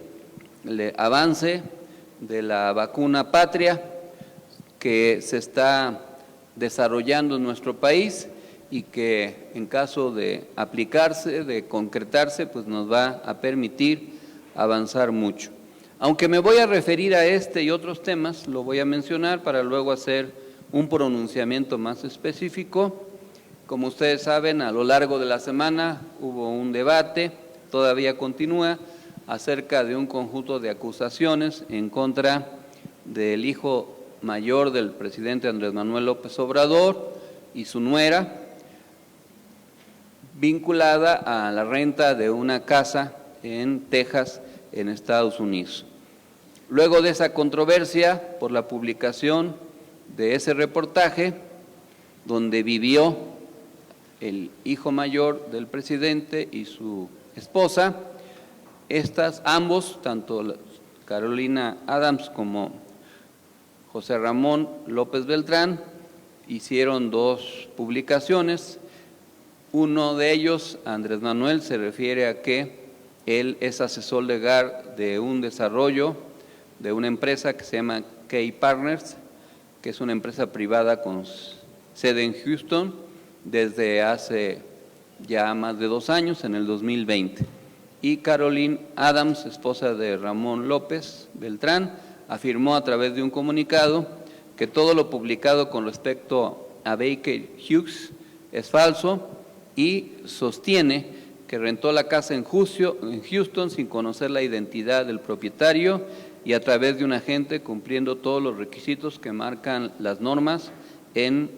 avance de la vacuna Patria que se está desarrollando en nuestro país y que en caso de aplicarse, de concretarse, pues nos va a permitir avanzar mucho. Aunque me voy a referir a este y otros temas, lo voy a mencionar para luego hacer un pronunciamiento más específico. Como ustedes saben, a lo largo de la semana hubo un debate, todavía continúa, acerca de un conjunto de acusaciones en contra del hijo mayor del presidente Andrés Manuel López Obrador y su nuera, vinculada a la renta de una casa en Texas, en Estados Unidos. Luego de esa controversia, por la publicación de ese reportaje, donde vivió el hijo mayor del presidente y su esposa, ambos, tanto Carolina Adams como José Ramón López Beltrán, hicieron dos publicaciones. Uno de ellos, Andrés Manuel, se refiere a que él es asesor legal de un desarrollo de una empresa que se llama Key Partners, que es una empresa privada con sede en Houston desde hace ya más de 2 años, en el 2020. Y Caroline Adams, esposa de Ramón López Beltrán, afirmó a través de un comunicado que todo lo publicado con respecto a Baker Hughes es falso y sostiene que rentó la casa en Houston sin conocer la identidad del propietario y a través de un agente cumpliendo todos los requisitos que marcan las normas en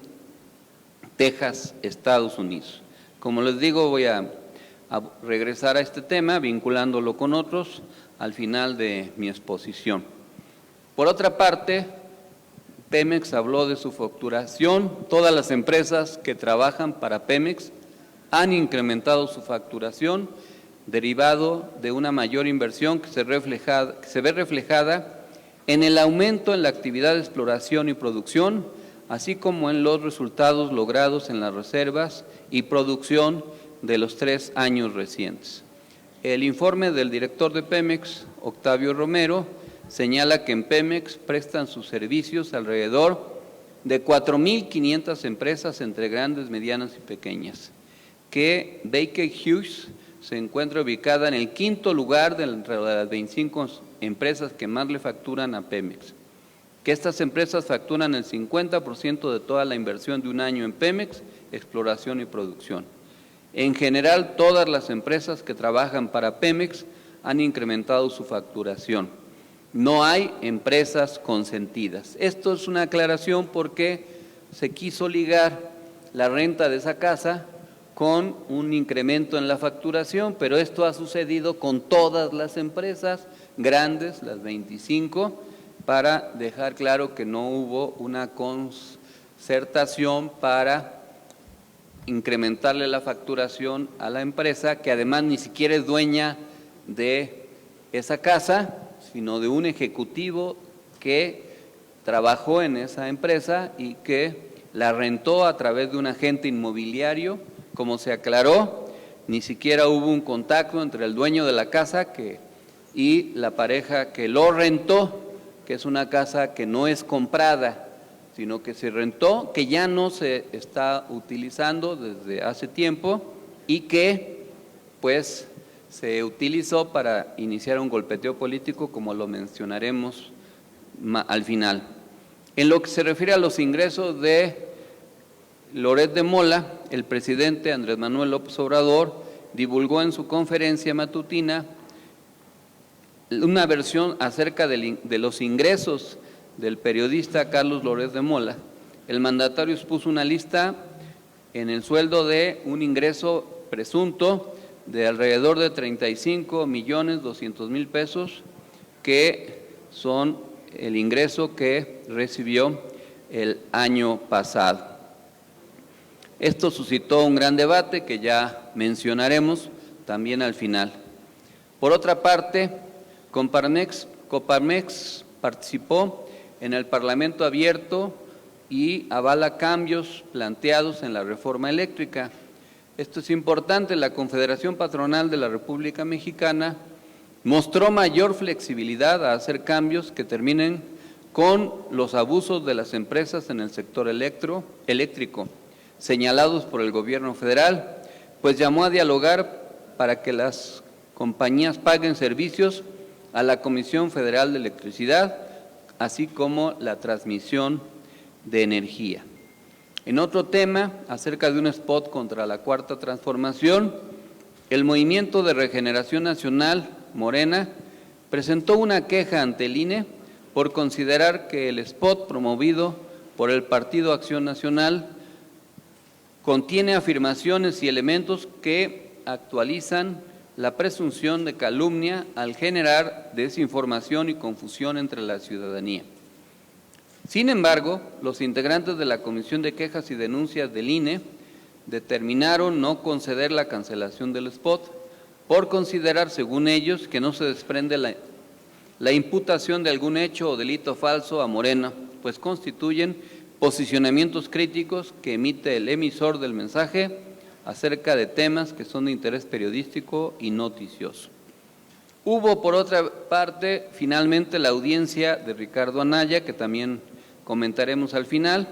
Texas, Estados Unidos. Como les digo, voy a regresar a este tema vinculándolo con otros al final de mi exposición. Por otra parte, Pemex habló de su facturación. Todas las empresas que trabajan para Pemex han incrementado su facturación derivado de una mayor inversión que se ve reflejada en el aumento en la actividad de exploración y producción, así como en los resultados logrados en las reservas y producción de los 3 años recientes. El informe del director de Pemex, Octavio Romero, señala que en Pemex prestan sus servicios alrededor de 4.500 empresas entre grandes, medianas y pequeñas, que Baker Hughes se encuentra ubicada en el 5º lugar de entre las 25 empresas que más le facturan a Pemex, que estas empresas facturan el 50% de toda la inversión de un año en Pemex, exploración y producción. En general, todas las empresas que trabajan para Pemex han incrementado su facturación. No hay empresas consentidas. Esto es una aclaración porque se quiso ligar la renta de esa casa con un incremento en la facturación, pero esto ha sucedido con todas las empresas grandes, las 25, para dejar claro que no hubo una concertación para incrementarle la facturación a la empresa, que además ni siquiera es dueña de esa casa, sino de un ejecutivo que trabajó en esa empresa y que la rentó a través de un agente inmobiliario. Como se aclaró, ni siquiera hubo un contacto entre el dueño de la casa y la pareja que lo rentó, que es una casa que no es comprada, sino que se rentó, que ya no se está utilizando desde hace tiempo y que pues se utilizó para iniciar un golpeteo político, como lo mencionaremos al final. En lo que se refiere a los ingresos de Loret de Mola, el presidente Andrés Manuel López Obrador divulgó en su conferencia matutina una versión acerca de los ingresos del periodista Carlos Loret de Mola. El mandatario expuso una lista en el sueldo de un ingreso presunto de alrededor de 35.200.000 pesos, que son el ingreso que recibió el año pasado. Esto suscitó un gran debate que ya mencionaremos también al final. Por otra parte, Coparmex participó en el Parlamento abierto y avala cambios planteados en la reforma eléctrica. Esto es importante. La Confederación Patronal de la República Mexicana mostró mayor flexibilidad a hacer cambios que terminen con los abusos de las empresas en el sector eléctrico, señalados por el gobierno federal, pues llamó a dialogar para que las compañías paguen servicios a la Comisión Federal de Electricidad, así como la transmisión de energía. En otro tema, acerca de un spot contra la Cuarta Transformación, el Movimiento de Regeneración Nacional, Morena, presentó una queja ante el INE por considerar que el spot promovido por el Partido Acción Nacional contiene afirmaciones y elementos que actualizan la presunción de calumnia al generar desinformación y confusión entre la ciudadanía. Sin embargo, los integrantes de la Comisión de Quejas y Denuncias del INE determinaron no conceder la cancelación del spot por considerar, según ellos, que no se desprende la imputación de algún hecho o delito falso a Morena, pues constituyen posicionamientos críticos que emite el emisor del mensaje acerca de temas que son de interés periodístico y noticioso. Hubo, por otra parte, finalmente la audiencia de Ricardo Anaya, que también comentaremos al final.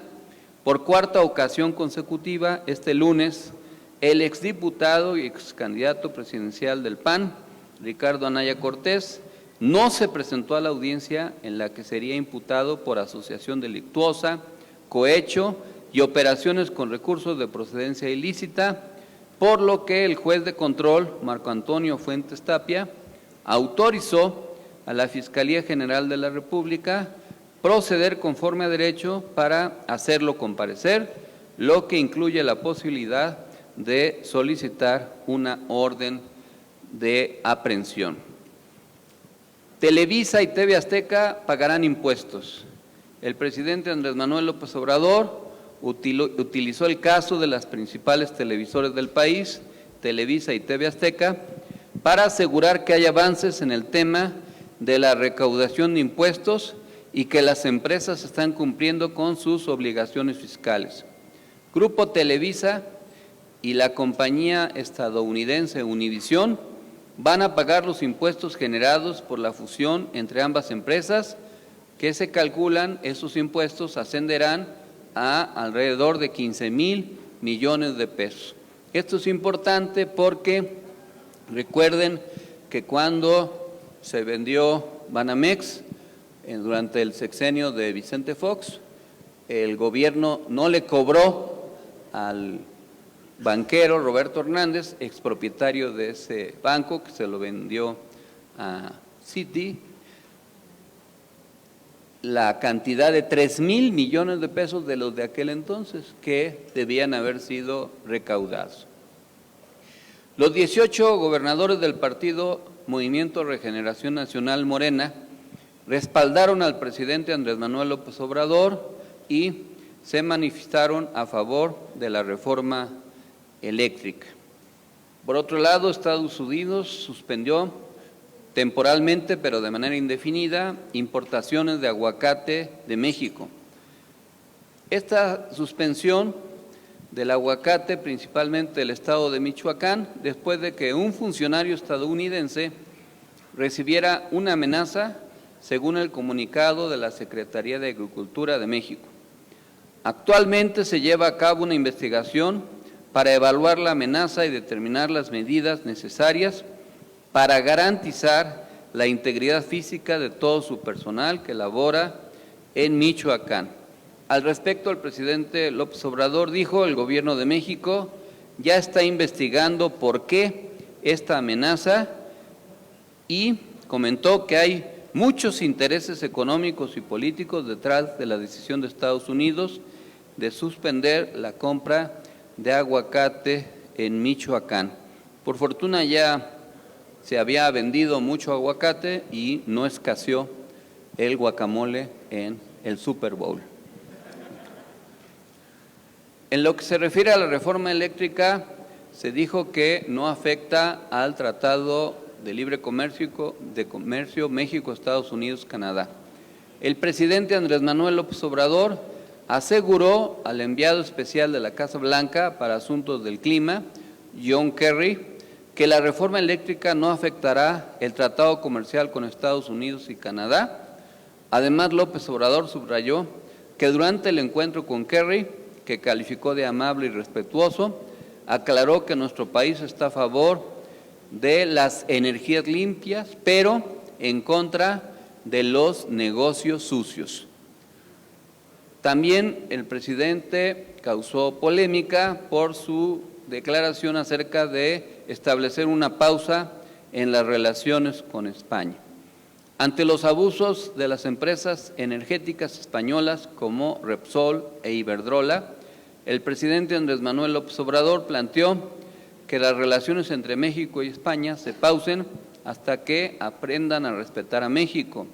Por cuarta ocasión consecutiva, este lunes, el exdiputado y excandidato presidencial del PAN, Ricardo Anaya Cortés, no se presentó a la audiencia en la que sería imputado por asociación delictuosa, cohecho y operaciones con recursos de procedencia ilícita, por lo que el juez de control, Marco Antonio Fuentes Tapia, autorizó a la Fiscalía General de la República proceder conforme a derecho para hacerlo comparecer, lo que incluye la posibilidad de solicitar una orden de aprehensión. Televisa y TV Azteca pagarán impuestos. El presidente Andrés Manuel López Obrador utilizó el caso de las principales televisoras del país, Televisa y TV Azteca, para asegurar que hay avances en el tema de la recaudación de impuestos y que las empresas están cumpliendo con sus obligaciones fiscales. Grupo Televisa y la compañía estadounidense Univisión van a pagar los impuestos generados por la fusión entre ambas empresas, que se calculan, esos impuestos ascenderán a alrededor de 15,000 millones de pesos. Esto es importante porque recuerden que cuando se vendió Banamex, durante el sexenio de Vicente Fox, el gobierno no le cobró al banquero Roberto Hernández, expropietario de ese banco, que se lo vendió a Citi, la cantidad de 3,000 millones de pesos de los de aquel entonces, que debían haber sido recaudados. Los 18 gobernadores del partido Movimiento Regeneración Nacional Morena respaldaron al presidente Andrés Manuel López Obrador y se manifestaron a favor de la reforma eléctrica. Por otro lado, Estados Unidos suspendió temporalmente, pero de manera indefinida, importaciones de aguacate de México. Esta suspensión del aguacate, principalmente del estado de Michoacán, después de que un funcionario estadounidense recibiera una amenaza, según el comunicado de la Secretaría de Agricultura de México. Actualmente se lleva a cabo una investigación para evaluar la amenaza y determinar las medidas necesarias para garantizar la integridad física de todo su personal que labora en Michoacán. Al respecto, el presidente López Obrador dijo: el gobierno de México ya está investigando por qué esta amenaza y comentó que hay muchos intereses económicos y políticos detrás de la decisión de Estados Unidos de suspender la compra de aguacate en Michoacán. Por fortuna ya se había vendido mucho aguacate y no escaseó el guacamole en el Super Bowl. En lo que se refiere a la reforma eléctrica, se dijo que no afecta al Tratado de Libre Comercio México, Estados Unidos, Canadá. El presidente Andrés Manuel López Obrador aseguró al enviado especial de la Casa Blanca para Asuntos del Clima, John Kerry, que la reforma eléctrica no afectará el tratado comercial con Estados Unidos y Canadá. Además, López Obrador subrayó que durante el encuentro con Kerry, que calificó de amable y respetuoso, aclaró que nuestro país está a favor de las energías limpias, pero en contra de los negocios sucios. También el presidente causó polémica por su declaración acerca de establecer una pausa en las relaciones con España. Ante los abusos de las empresas energéticas españolas como Repsol e Iberdrola, el presidente Andrés Manuel López Obrador planteó que las relaciones entre México y España se pausen hasta que aprendan a respetar a México.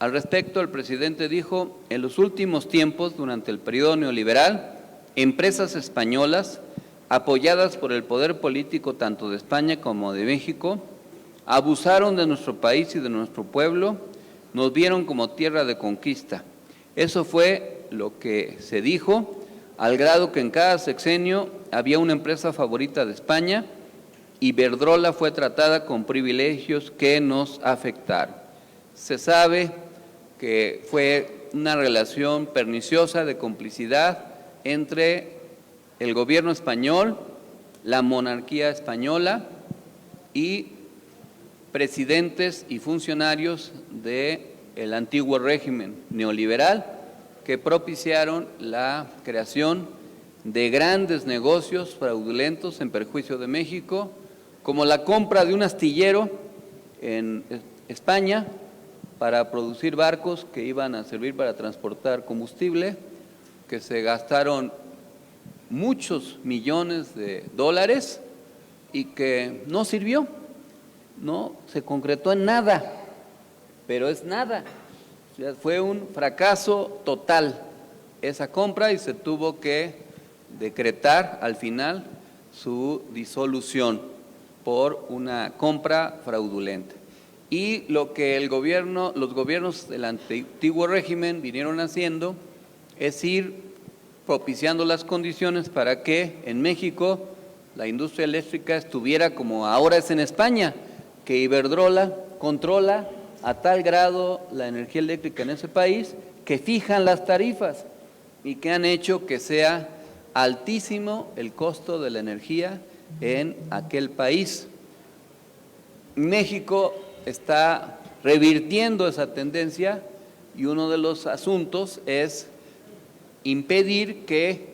Al respecto, el presidente dijo: en los últimos tiempos, durante el periodo neoliberal, empresas españolas, apoyadas por el poder político tanto de España como de México, abusaron de nuestro país y de nuestro pueblo, nos vieron como tierra de conquista. Eso fue lo que se dijo, al grado que en cada sexenio había una empresa favorita de España y Iberdrola fue tratada con privilegios que nos afectaron. Se sabe que fue una relación perniciosa de complicidad entre el gobierno español la monarquía española y presidentes y funcionarios del antiguo régimen neoliberal que propiciaron la creación de grandes negocios fraudulentos en perjuicio de México, como la compra de un astillero en España para producir barcos que iban a servir para transportar combustible, que se gastaron muchos millones de dólares y que no sirvió, no se concretó en nada, pero es nada. O sea, fue un fracaso total esa compra y se tuvo que decretar al final su disolución por una compra fraudulenta. Y lo que los gobiernos del antiguo régimen vinieron haciendo es ir propiciando las condiciones para que en México la industria eléctrica estuviera como ahora es en España, que Iberdrola controla a tal grado la energía eléctrica en ese país que fijan las tarifas y que han hecho que sea altísimo el costo de la energía en aquel país. México está revirtiendo esa tendencia y uno de los asuntos es impedir que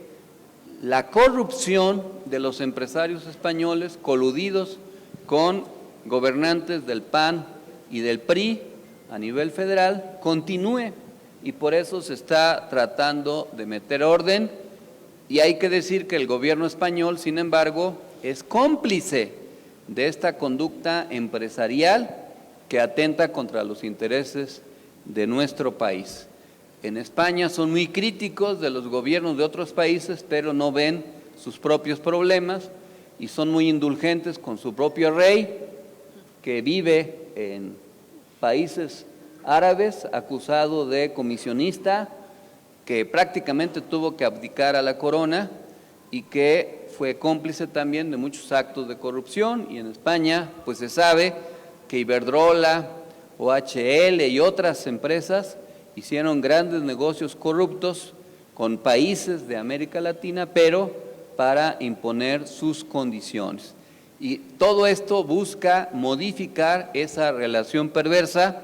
la corrupción de los empresarios españoles coludidos con gobernantes del PAN y del PRI a nivel federal continúe, y por eso se está tratando de meter orden. Y hay que decir que el gobierno español, sin embargo, es cómplice de esta conducta empresarial que atenta contra los intereses de nuestro país. En España son muy críticos de los gobiernos de otros países, pero no ven sus propios problemas y son muy indulgentes con su propio rey, que vive en países árabes, acusado de comisionista, que prácticamente tuvo que abdicar a la corona y que fue cómplice también de muchos actos de corrupción. Y en España pues se sabe que Iberdrola, OHL y otras empresas hicieron grandes negocios corruptos con países de América Latina, pero para imponer sus condiciones. Y todo esto busca modificar esa relación perversa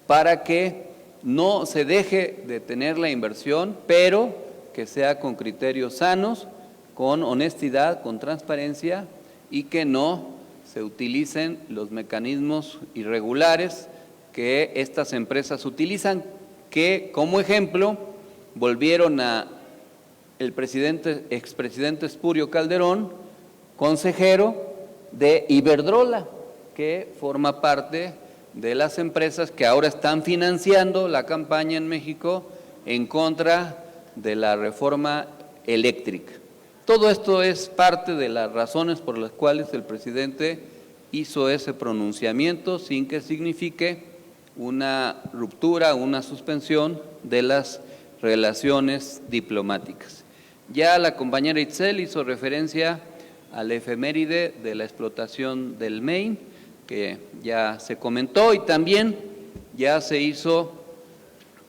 para que no se deje de tener la inversión, pero que sea con criterios sanos, con honestidad, con transparencia y que no se utilicen los mecanismos irregulares que estas empresas utilizan, que como ejemplo volvieron a el expresidente Espurio Calderón, consejero de Iberdrola, que forma parte de las empresas que ahora están financiando la campaña en México en contra de la reforma eléctrica. Todo esto es parte de las razones por las cuales el presidente hizo ese pronunciamiento sin que signifique una ruptura, una suspensión de las relaciones diplomáticas. Ya la compañera Itzel hizo referencia al efeméride de la explotación del Maine, que ya se comentó, y también ya se hizo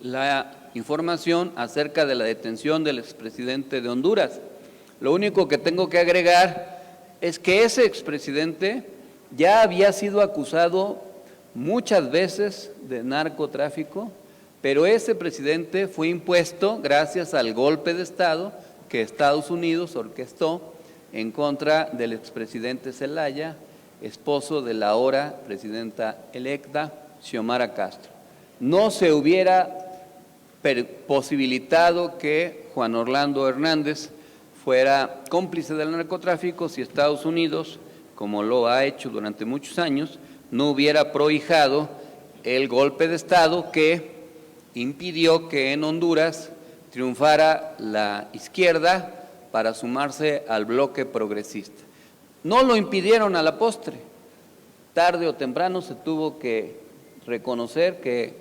la información acerca de la detención del expresidente de Honduras. Lo único que tengo que agregar es que ese expresidente ya había sido acusado muchas veces de narcotráfico, pero ese presidente fue impuesto gracias al golpe de Estado que Estados Unidos orquestó en contra del expresidente Zelaya, esposo de la ahora presidenta electa Xiomara Castro. No se hubiera posibilitado que Juan Orlando Hernández fuera cómplice del narcotráfico si Estados Unidos, como lo ha hecho durante muchos años, no hubiera prohijado el golpe de Estado que impidió que en Honduras triunfara la izquierda para sumarse al bloque progresista. No lo impidieron a la postre. Tarde o temprano se tuvo que reconocer que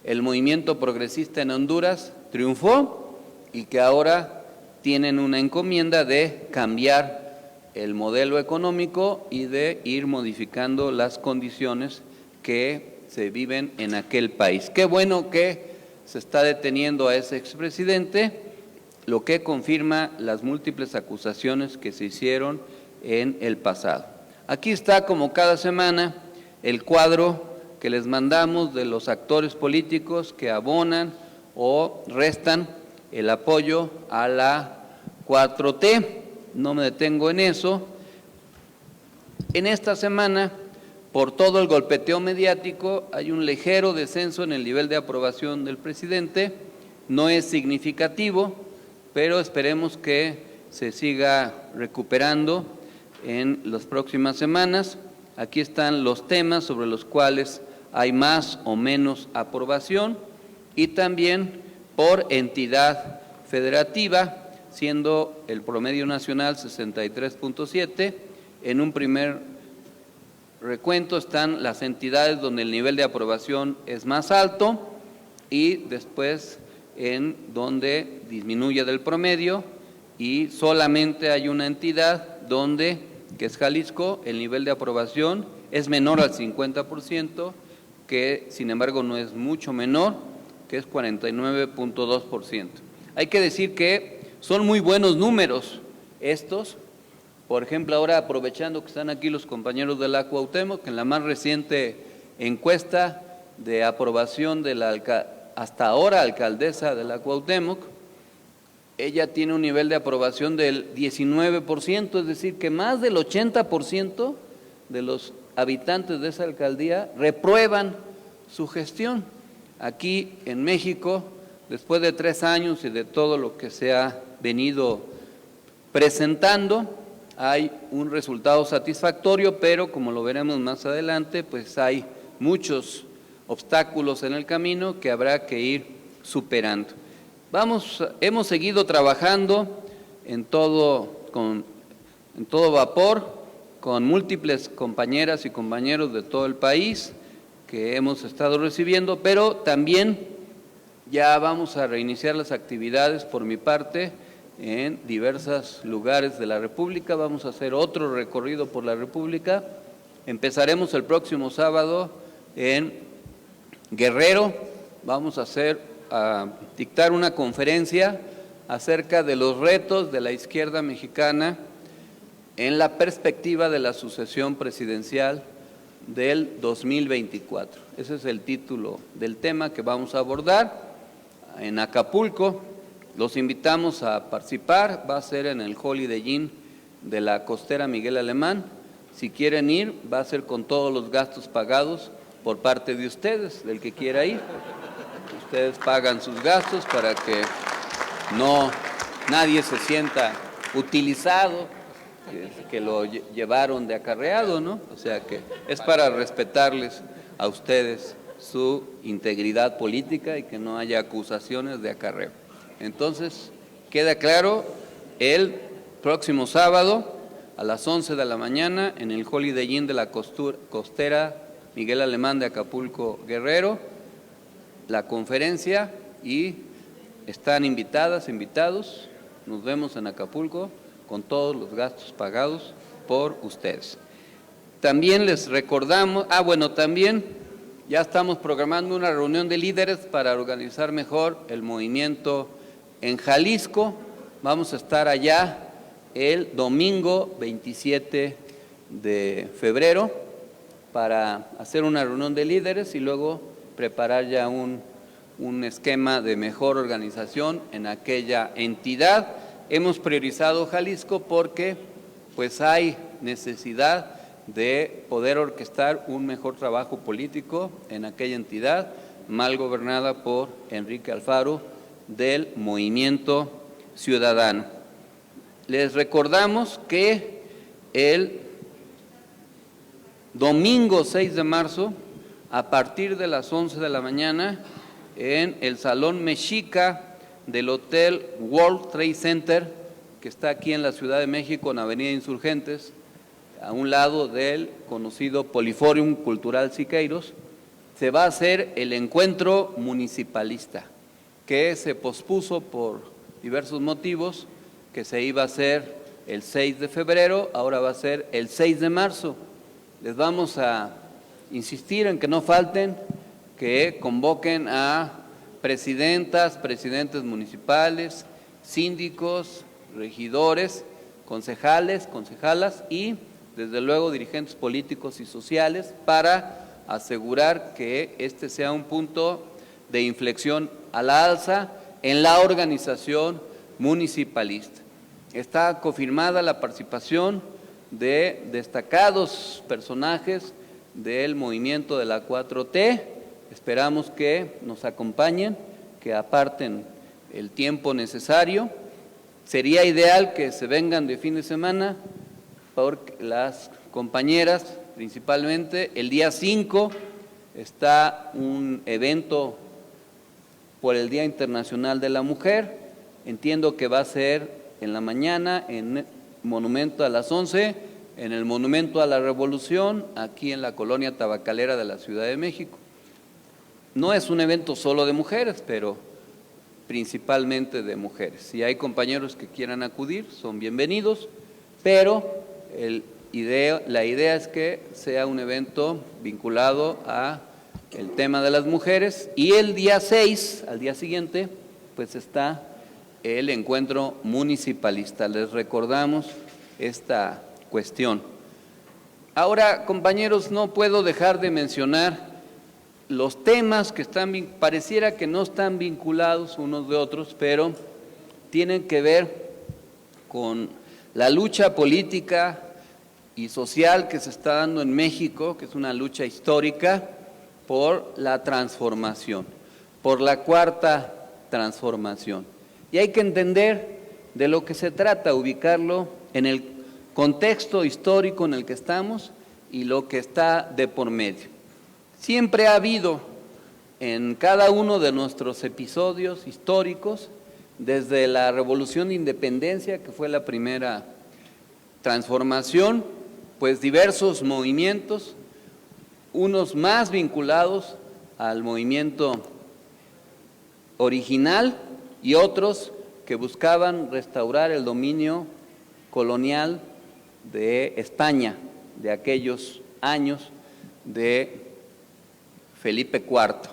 el movimiento progresista en Honduras triunfó y que ahora tienen una encomienda de cambiar el modelo económico y de ir modificando las condiciones que se viven en aquel país. Qué bueno que se está deteniendo a ese expresidente, lo que confirma las múltiples acusaciones que se hicieron en el pasado. Aquí está, como cada semana, el cuadro que les mandamos de los actores políticos que abonan o restan el apoyo a la 4T. No me detengo en eso. En esta semana, por todo el golpeteo mediático, hay un ligero descenso en el nivel de aprobación del presidente. No es significativo, pero esperemos que se siga recuperando en las próximas semanas. Aquí están los temas sobre los cuales hay más o menos aprobación y también por entidad federativa, siendo el promedio nacional 63.7. En un primer recuento están las entidades donde el nivel de aprobación es más alto y después en donde disminuye del promedio, y solamente hay una entidad donde, que es Jalisco, el nivel de aprobación es menor al 50%, que sin embargo no es mucho menor, que es 49.2%. Hay que decir que son muy buenos números estos. Por ejemplo, ahora aprovechando que están aquí los compañeros de la Cuauhtémoc, que en la más reciente encuesta de aprobación de la hasta ahora alcaldesa de la Cuauhtémoc, ella tiene un nivel de aprobación del 19%, es decir, que más del 80% de los habitantes de esa alcaldía reprueban su gestión. Aquí en México, después de 3 años y de todo lo que se ha venido presentando, hay un resultado satisfactorio, pero como lo veremos más adelante, pues hay muchos obstáculos en el camino que habrá que ir superando. Hemos seguido trabajando en todo vapor, con múltiples compañeras y compañeros de todo el país que hemos estado recibiendo, pero también ya vamos a reiniciar las actividades por mi parte en diversos lugares de la República. Vamos a hacer otro recorrido por la República. Empezaremos el próximo sábado en Guerrero. Vamos a dictar una conferencia acerca de los retos de la izquierda mexicana en la perspectiva de la sucesión presidencial del 2024. Ese es el título del tema que vamos a abordar en Acapulco. Los invitamos a participar, va a ser en el Holiday Inn de la costera Miguel Alemán. Si quieren ir, va a ser con todos los gastos pagados por parte de ustedes, del que quiera ir. Ustedes pagan sus gastos para que nadie se sienta utilizado, que lo llevaron de acarreado, ¿no? O sea que es para respetarles a ustedes su integridad política y que no haya acusaciones de acarreo. Entonces, queda claro, el próximo sábado a las 11 de la mañana en el Holiday Inn de la costera Miguel Alemán de Acapulco, Guerrero, la conferencia, y están invitadas, invitados, nos vemos en Acapulco con todos los gastos pagados por ustedes. También les recordamos, también ya estamos programando una reunión de líderes para organizar mejor el movimiento en Jalisco. Vamos a estar allá el domingo 27 de febrero para hacer una reunión de líderes y luego preparar ya un esquema de mejor organización en aquella entidad. Hemos priorizado Jalisco porque pues hay necesidad de poder orquestar un mejor trabajo político en aquella entidad mal gobernada por Enrique Alfaro del Movimiento Ciudadano. Les recordamos que el domingo 6 de marzo, a partir de las 11 de la mañana, en el Salón Mexica del Hotel World Trade Center, que está aquí en la Ciudad de México, en Avenida Insurgentes, a un lado del conocido Poliforium Cultural Siqueiros, se va a hacer el encuentro municipalista, que se pospuso por diversos motivos, que se iba a hacer el 6 de febrero, ahora va a ser el 6 de marzo. Les vamos a insistir en que no falten, que convoquen a presidentas, presidentes municipales, síndicos, regidores, concejales, concejalas y desde luego dirigentes políticos y sociales para asegurar que este sea un punto de inflexión a la alza en la organización municipalista. Está confirmada la participación de destacados personajes del movimiento de la 4T. Esperamos que nos acompañen, que aparten el tiempo necesario. Sería ideal que se vengan de fin de semana porque las compañeras, principalmente, el día 5 está un evento por el Día Internacional de la Mujer. Entiendo que va a ser en la mañana en Monumento a las 11, en el Monumento a la Revolución, aquí en la colonia tabacalera de la Ciudad de México. No es un evento solo de mujeres, pero principalmente de mujeres. Si hay compañeros que quieran acudir, son bienvenidos, pero la idea es que sea un evento vinculado a el tema de las mujeres, y el día 6, al día siguiente, pues está el encuentro municipalista. Les recordamos esta cuestión. Ahora, compañeros, no puedo dejar de mencionar los temas que pareciera que no están vinculados unos de otros, pero tienen que ver con la lucha política y social que se está dando en México, que es una lucha histórica por la transformación, por la cuarta transformación. Y hay que entender de lo que se trata, ubicarlo en el contexto histórico en el que estamos y lo que está de por medio. Siempre ha habido en cada uno de nuestros episodios históricos, desde la Revolución de Independencia, que fue la primera transformación, pues diversos movimientos, unos más vinculados al movimiento original y otros que buscaban restaurar el dominio colonial de España, de aquellos años de Felipe IV.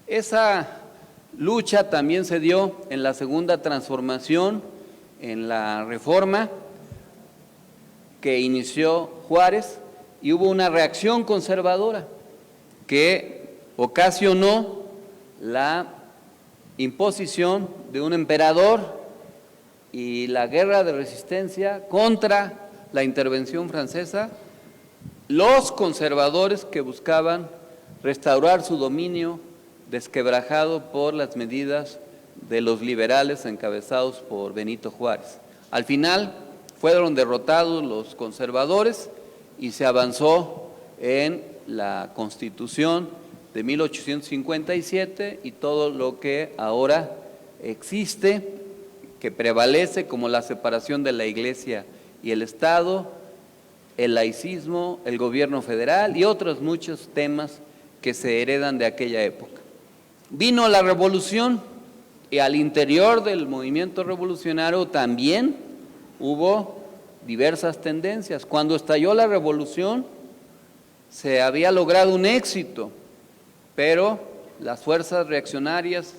Esa lucha también se dio en la segunda transformación, en la Reforma que inició Juárez, y hubo una reacción conservadora que ocasionó la imposición de un emperador y la guerra de resistencia contra la intervención francesa. Los conservadores que buscaban restaurar su dominio desquebrajado por las medidas de los liberales encabezados por Benito Juárez. Al final fueron derrotados los conservadores y se avanzó en la Constitución de 1857 y todo lo que ahora existe, que prevalece como la separación de la Iglesia y el Estado, el laicismo, el gobierno federal y otros muchos temas que se heredan de aquella época. Vino la revolución y al interior del movimiento revolucionario también hubo diversas tendencias. Cuando estalló la revolución se había logrado un éxito, pero las fuerzas reaccionarias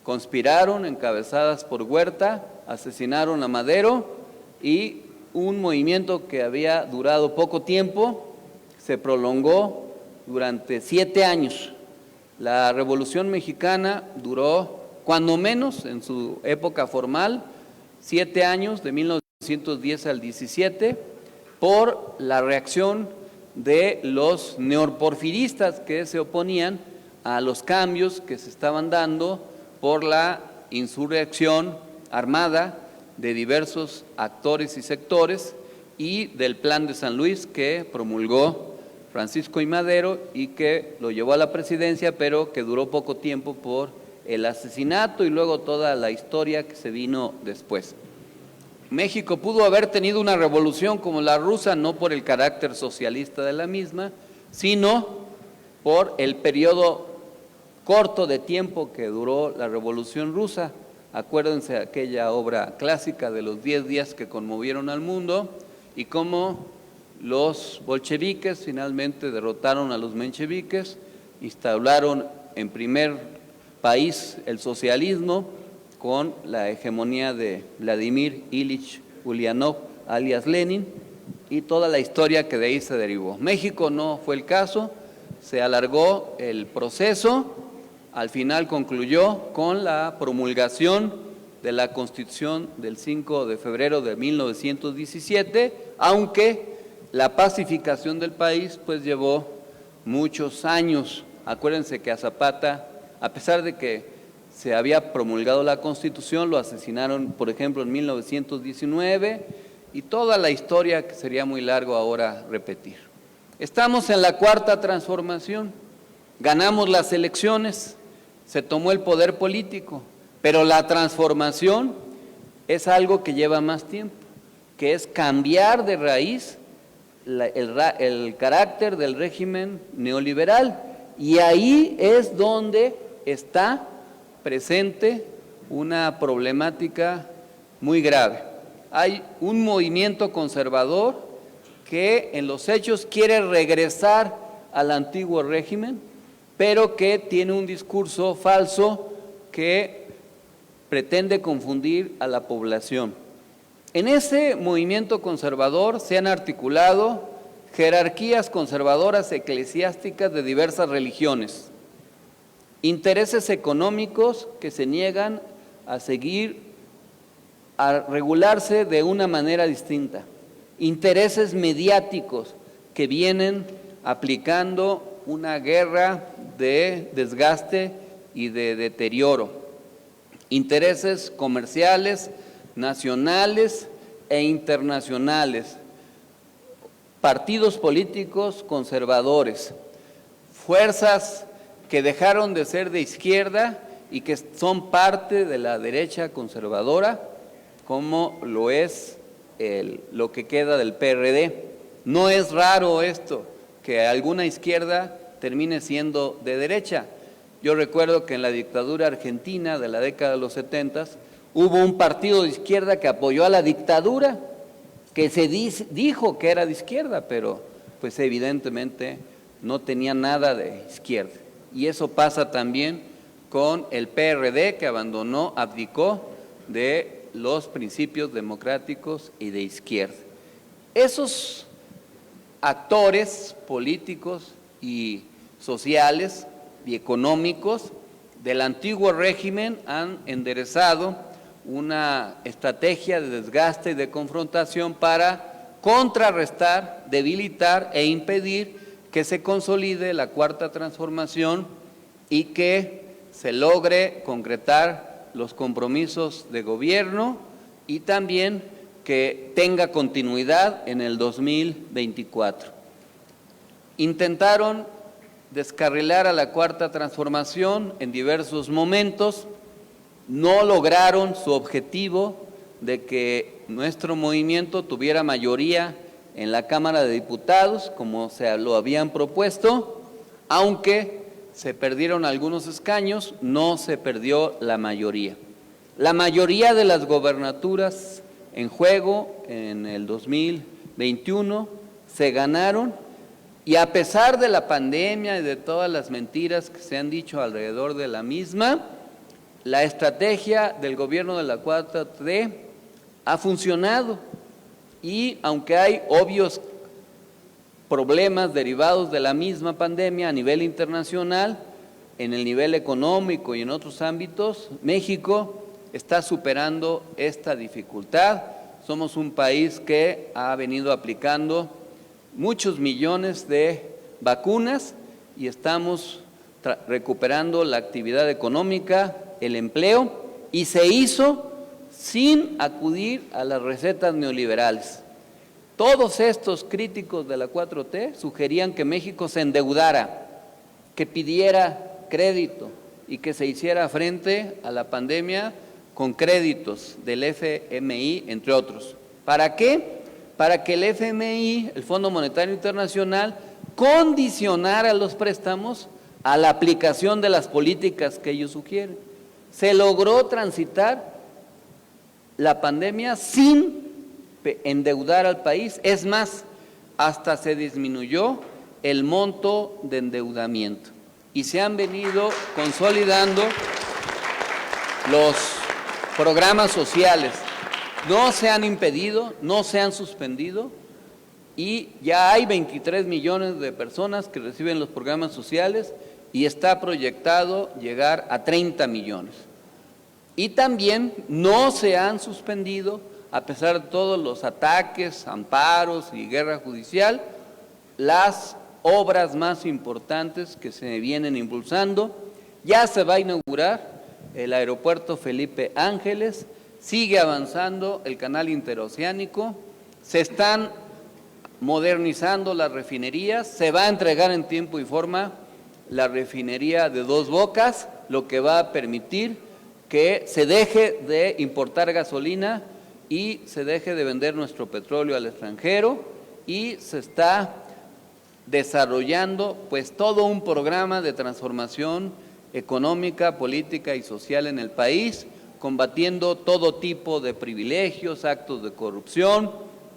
conspiraron, encabezadas por Huerta, asesinaron a Madero y un movimiento que había durado poco tiempo se prolongó durante 7 años. La Revolución Mexicana duró, cuando menos en su época formal, 7 años, de 1910 al 17, por la reacción de los neoporfiristas que se oponían a los cambios que se estaban dando por la insurrección armada de diversos actores y sectores y del Plan de San Luis que promulgó Francisco I. Madero y que lo llevó a la presidencia, pero que duró poco tiempo por el asesinato y luego toda la historia que se vino después. México pudo haber tenido una revolución como la rusa, no por el carácter socialista de la misma, sino por el periodo corto de tiempo que duró la Revolución Rusa. Acuérdense de aquella obra clásica de los 10 días que conmovieron al mundo y cómo los bolcheviques finalmente derrotaron a los mencheviques, instauraron en primer país el socialismo con la hegemonía de Vladimir Ilich Ulyanov alias Lenin, y toda la historia que de ahí se derivó. México no fue el caso, se alargó el proceso, al final concluyó con la promulgación de la Constitución del 5 de febrero de 1917, aunque la pacificación del país pues llevó muchos años. Acuérdense que a Zapata, a pesar de que se había promulgado la Constitución, lo asesinaron, por ejemplo, en 1919, y toda la historia que sería muy largo ahora repetir. Estamos en la cuarta transformación, ganamos las elecciones, se tomó el poder político, pero la transformación es algo que lleva más tiempo, que es cambiar de raíz el carácter del régimen neoliberal, y ahí es donde está presente una problemática muy grave. Hay un movimiento conservador que en los hechos quiere regresar al antiguo régimen, pero que tiene un discurso falso que pretende confundir a la población. En ese movimiento conservador se han articulado jerarquías conservadoras eclesiásticas de diversas religiones, intereses económicos que se niegan a regularse de una manera distinta, intereses mediáticos que vienen aplicando una guerra de desgaste y de deterioro, intereses comerciales, nacionales e internacionales, partidos políticos conservadores, fuerzas que dejaron de ser de izquierda y que son parte de la derecha conservadora, como lo es lo que queda del PRD. No es raro esto, que alguna izquierda termine siendo de derecha. Yo recuerdo que en la dictadura argentina de la década de los 70 hubo un partido de izquierda que apoyó a la dictadura, que se dijo que era de izquierda, pero pues evidentemente no tenía nada de izquierda. Y eso pasa también con el PRD, que abdicó de los principios democráticos y de izquierda. Esos actores políticos y sociales y económicos del antiguo régimen han enderezado una estrategia de desgaste y de confrontación para contrarrestar, debilitar e impedir que se consolide la cuarta transformación y que se logre concretar los compromisos de gobierno y también que tenga continuidad en el 2024. Intentaron descarrilar a la cuarta transformación en diversos momentos, no lograron su objetivo de que nuestro movimiento tuviera mayoría en la Cámara de Diputados, como se lo habían propuesto, aunque se perdieron algunos escaños, no se perdió la mayoría. La mayoría de las gobernaturas en juego en el 2021 se ganaron, y a pesar de la pandemia y de todas las mentiras que se han dicho alrededor de la misma, la estrategia del gobierno de la 4T ha funcionado, y aunque hay obvios problemas derivados de la misma pandemia a nivel internacional, en el nivel económico y en otros ámbitos, México está superando esta dificultad. Somos un país que ha venido aplicando muchos millones de vacunas y estamos recuperando la actividad económica, el empleo, y se hizo sin acudir a las recetas neoliberales. Todos estos críticos de la 4T sugerían que México se endeudara, que pidiera crédito y que se hiciera frente a la pandemia con créditos del FMI, entre otros. ¿Para qué? Para que el FMI, el Fondo Monetario Internacional, condicionara los préstamos a la aplicación de las políticas que ellos sugieren. Se logró transitar la pandemia sin endeudar al país, es más, hasta se disminuyó el monto de endeudamiento y se han venido consolidando los programas sociales. no se han impedido, no se han suspendido, y ya hay 23 millones de personas que reciben los programas sociales y está proyectado llegar a 30 millones. Y también no se han suspendido, a pesar de todos los ataques, amparos y guerra judicial, las obras más importantes que se vienen impulsando. Ya se va a inaugurar el aeropuerto Felipe Ángeles, sigue avanzando el canal interoceánico, se están modernizando las refinerías, se va a entregar en tiempo y forma la refinería de Dos Bocas, lo que va a permitir que se deje de importar gasolina y se deje de vender nuestro petróleo al extranjero, y se está desarrollando pues todo un programa de transformación económica, política y social en el país, combatiendo todo tipo de privilegios, actos de corrupción,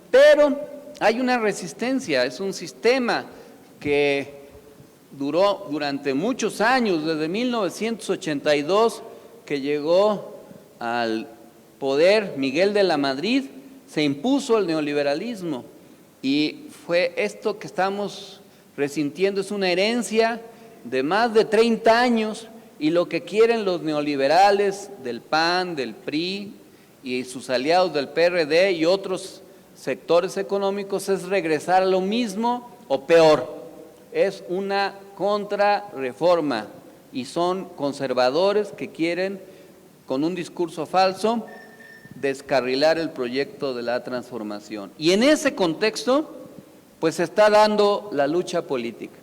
pero hay una resistencia, es un sistema que duró durante muchos años, desde 1982 que llegó al poder Miguel de la Madrid, se impuso el neoliberalismo, y fue esto que estamos resintiendo, es una herencia de más de 30 años, y lo que quieren los neoliberales del PAN, del PRI y sus aliados del PRD y otros sectores económicos es regresar a lo mismo o peor. Es una contrarreforma y son conservadores que quieren, con un discurso falso, descarrilar el proyecto de la transformación. Y en ese contexto, pues se está dando la lucha política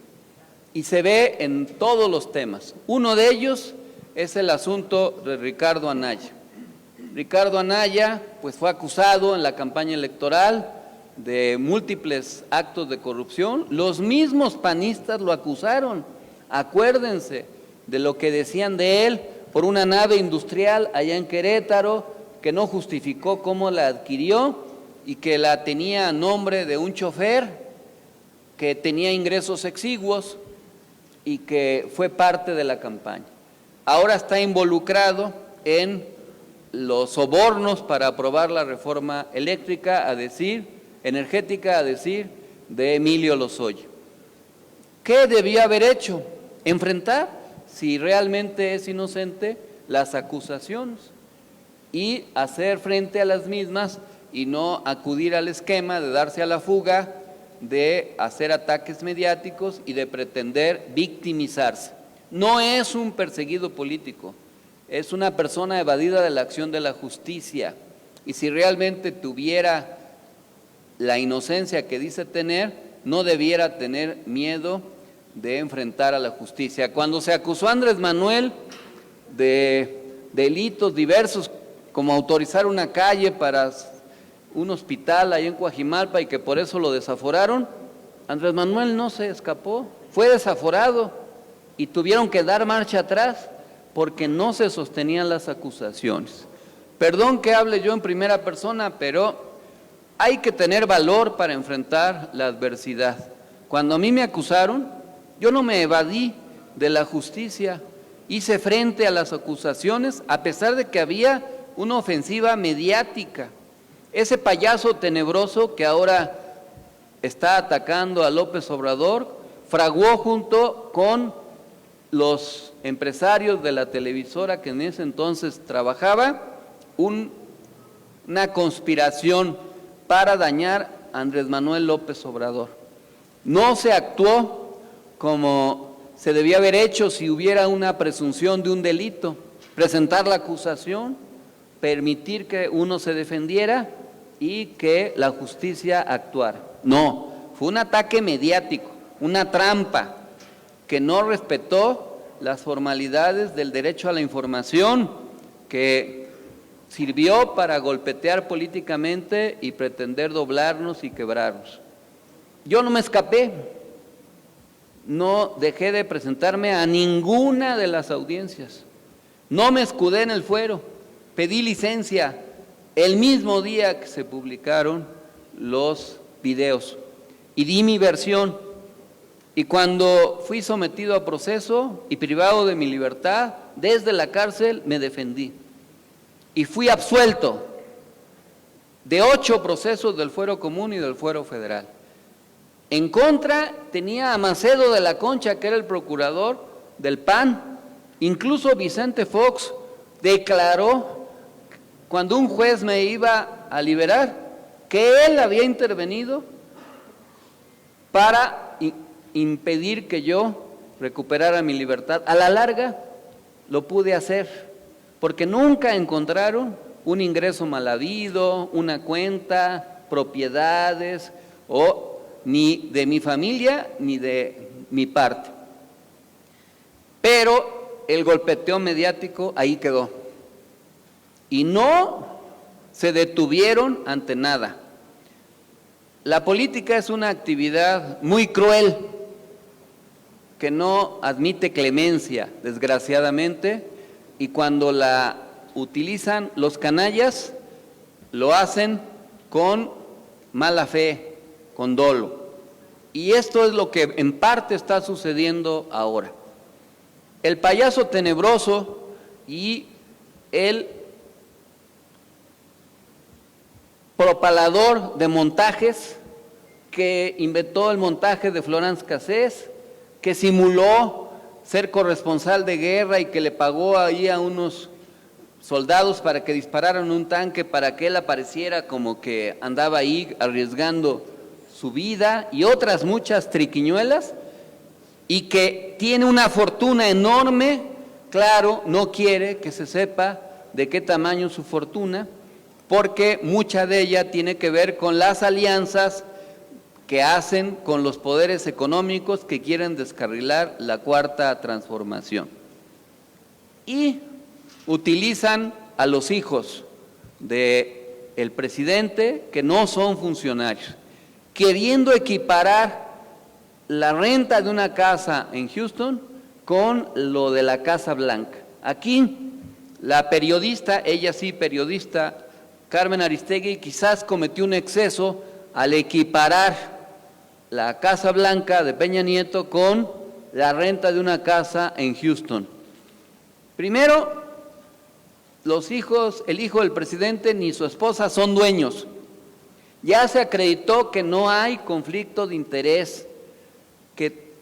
y se ve en todos los temas. Uno de ellos es el asunto de Ricardo Anaya. Ricardo Anaya pues fue acusado en la campaña electoral de múltiples actos de corrupción. Los mismos panistas lo acusaron. Acuérdense de lo que decían de él por una nave industrial allá en Querétaro que no justificó cómo la adquirió y que la tenía a nombre de un chofer que tenía ingresos exiguos y que fue parte de la campaña. Ahora está involucrado en los sobornos para aprobar la reforma energética, a decir de Emilio Lozoya. ¿Qué debía haber hecho? Enfrentar, si realmente es inocente, las acusaciones y hacer frente a las mismas y no acudir al esquema de darse a la fuga, de hacer ataques mediáticos y de pretender victimizarse. No es un perseguido político, es una persona evadida de la acción de la justicia, y si realmente tuviera la inocencia que dice tener, no debiera tener miedo de enfrentar a la justicia. Cuando se acusó a Andrés Manuel de delitos diversos, como autorizar una calle para un hospital ahí en Coajimalpa y que por eso lo desaforaron, Andrés Manuel no se escapó, fue desaforado y tuvieron que dar marcha atrás porque no se sostenían las acusaciones. Perdón que hable yo en primera persona, pero hay que tener valor para enfrentar la adversidad. Cuando a mí me acusaron, yo no me evadí de la justicia, hice frente a las acusaciones a pesar de que había una ofensiva mediática. Ese payaso tenebroso que ahora está atacando a López Obrador, fraguó junto con los empresarios de la televisora que en ese entonces trabajaba, una conspiración para dañar a Andrés Manuel López Obrador. No se actuó como se debía haber hecho si hubiera una presunción de un delito, presentar la acusación, permitir que uno se defendiera y que la justicia actuara. No, fue un ataque mediático, una trampa que no respetó las formalidades del derecho a la información, que sirvió para golpetear políticamente y pretender doblarnos y quebrarnos. Yo no me escapé, no dejé de presentarme a ninguna de las audiencias, no me escudé en el fuero, pedí licencia el mismo día que se publicaron los videos y di mi versión. Y cuando fui sometido a proceso y privado de mi libertad, desde la cárcel me defendí y fui absuelto. de 8 procesos del Fuero Común y del Fuero Federal. En contra tenía a Macedo de la Concha, que era el procurador del PAN. Incluso Vicente Fox declaró, cuando un juez me iba a liberar, que él había intervenido para impedir que yo recuperara mi libertad. A la larga lo pude hacer, porque nunca encontraron un ingreso mal habido, una cuenta, propiedades, ni de mi familia ni de mi parte. Pero el golpeteo mediático ahí quedó. Y no se detuvieron ante nada. La política es una actividad muy cruel, que no admite clemencia, desgraciadamente, y cuando la utilizan los canallas, lo hacen con mala fe, con dolo. Y esto es lo que en parte está sucediendo ahora. El payaso tenebroso y el propalador de montajes que inventó el montaje de Florence Cassés, que simuló ser corresponsal de guerra y que le pagó ahí a unos soldados para que dispararan un tanque para que él apareciera como que andaba ahí arriesgando su vida, y otras muchas triquiñuelas, y que tiene una fortuna enorme. Claro, no quiere que se sepa de qué tamaño su fortuna, porque mucha de ella tiene que ver con las alianzas que hacen con los poderes económicos que quieren descarrilar la Cuarta Transformación. Y utilizan a los hijos del presidente, que no son funcionarios, queriendo equiparar la renta de una casa en Houston con lo de la Casa Blanca. Aquí la periodista, ella sí periodista, Carmen Aristegui, quizás cometió un exceso al equiparar la Casa Blanca de Peña Nieto con la renta de una casa en Houston. Primero, los hijos, el hijo del presidente ni su esposa son dueños. Ya se acreditó que no hay conflicto de interés, que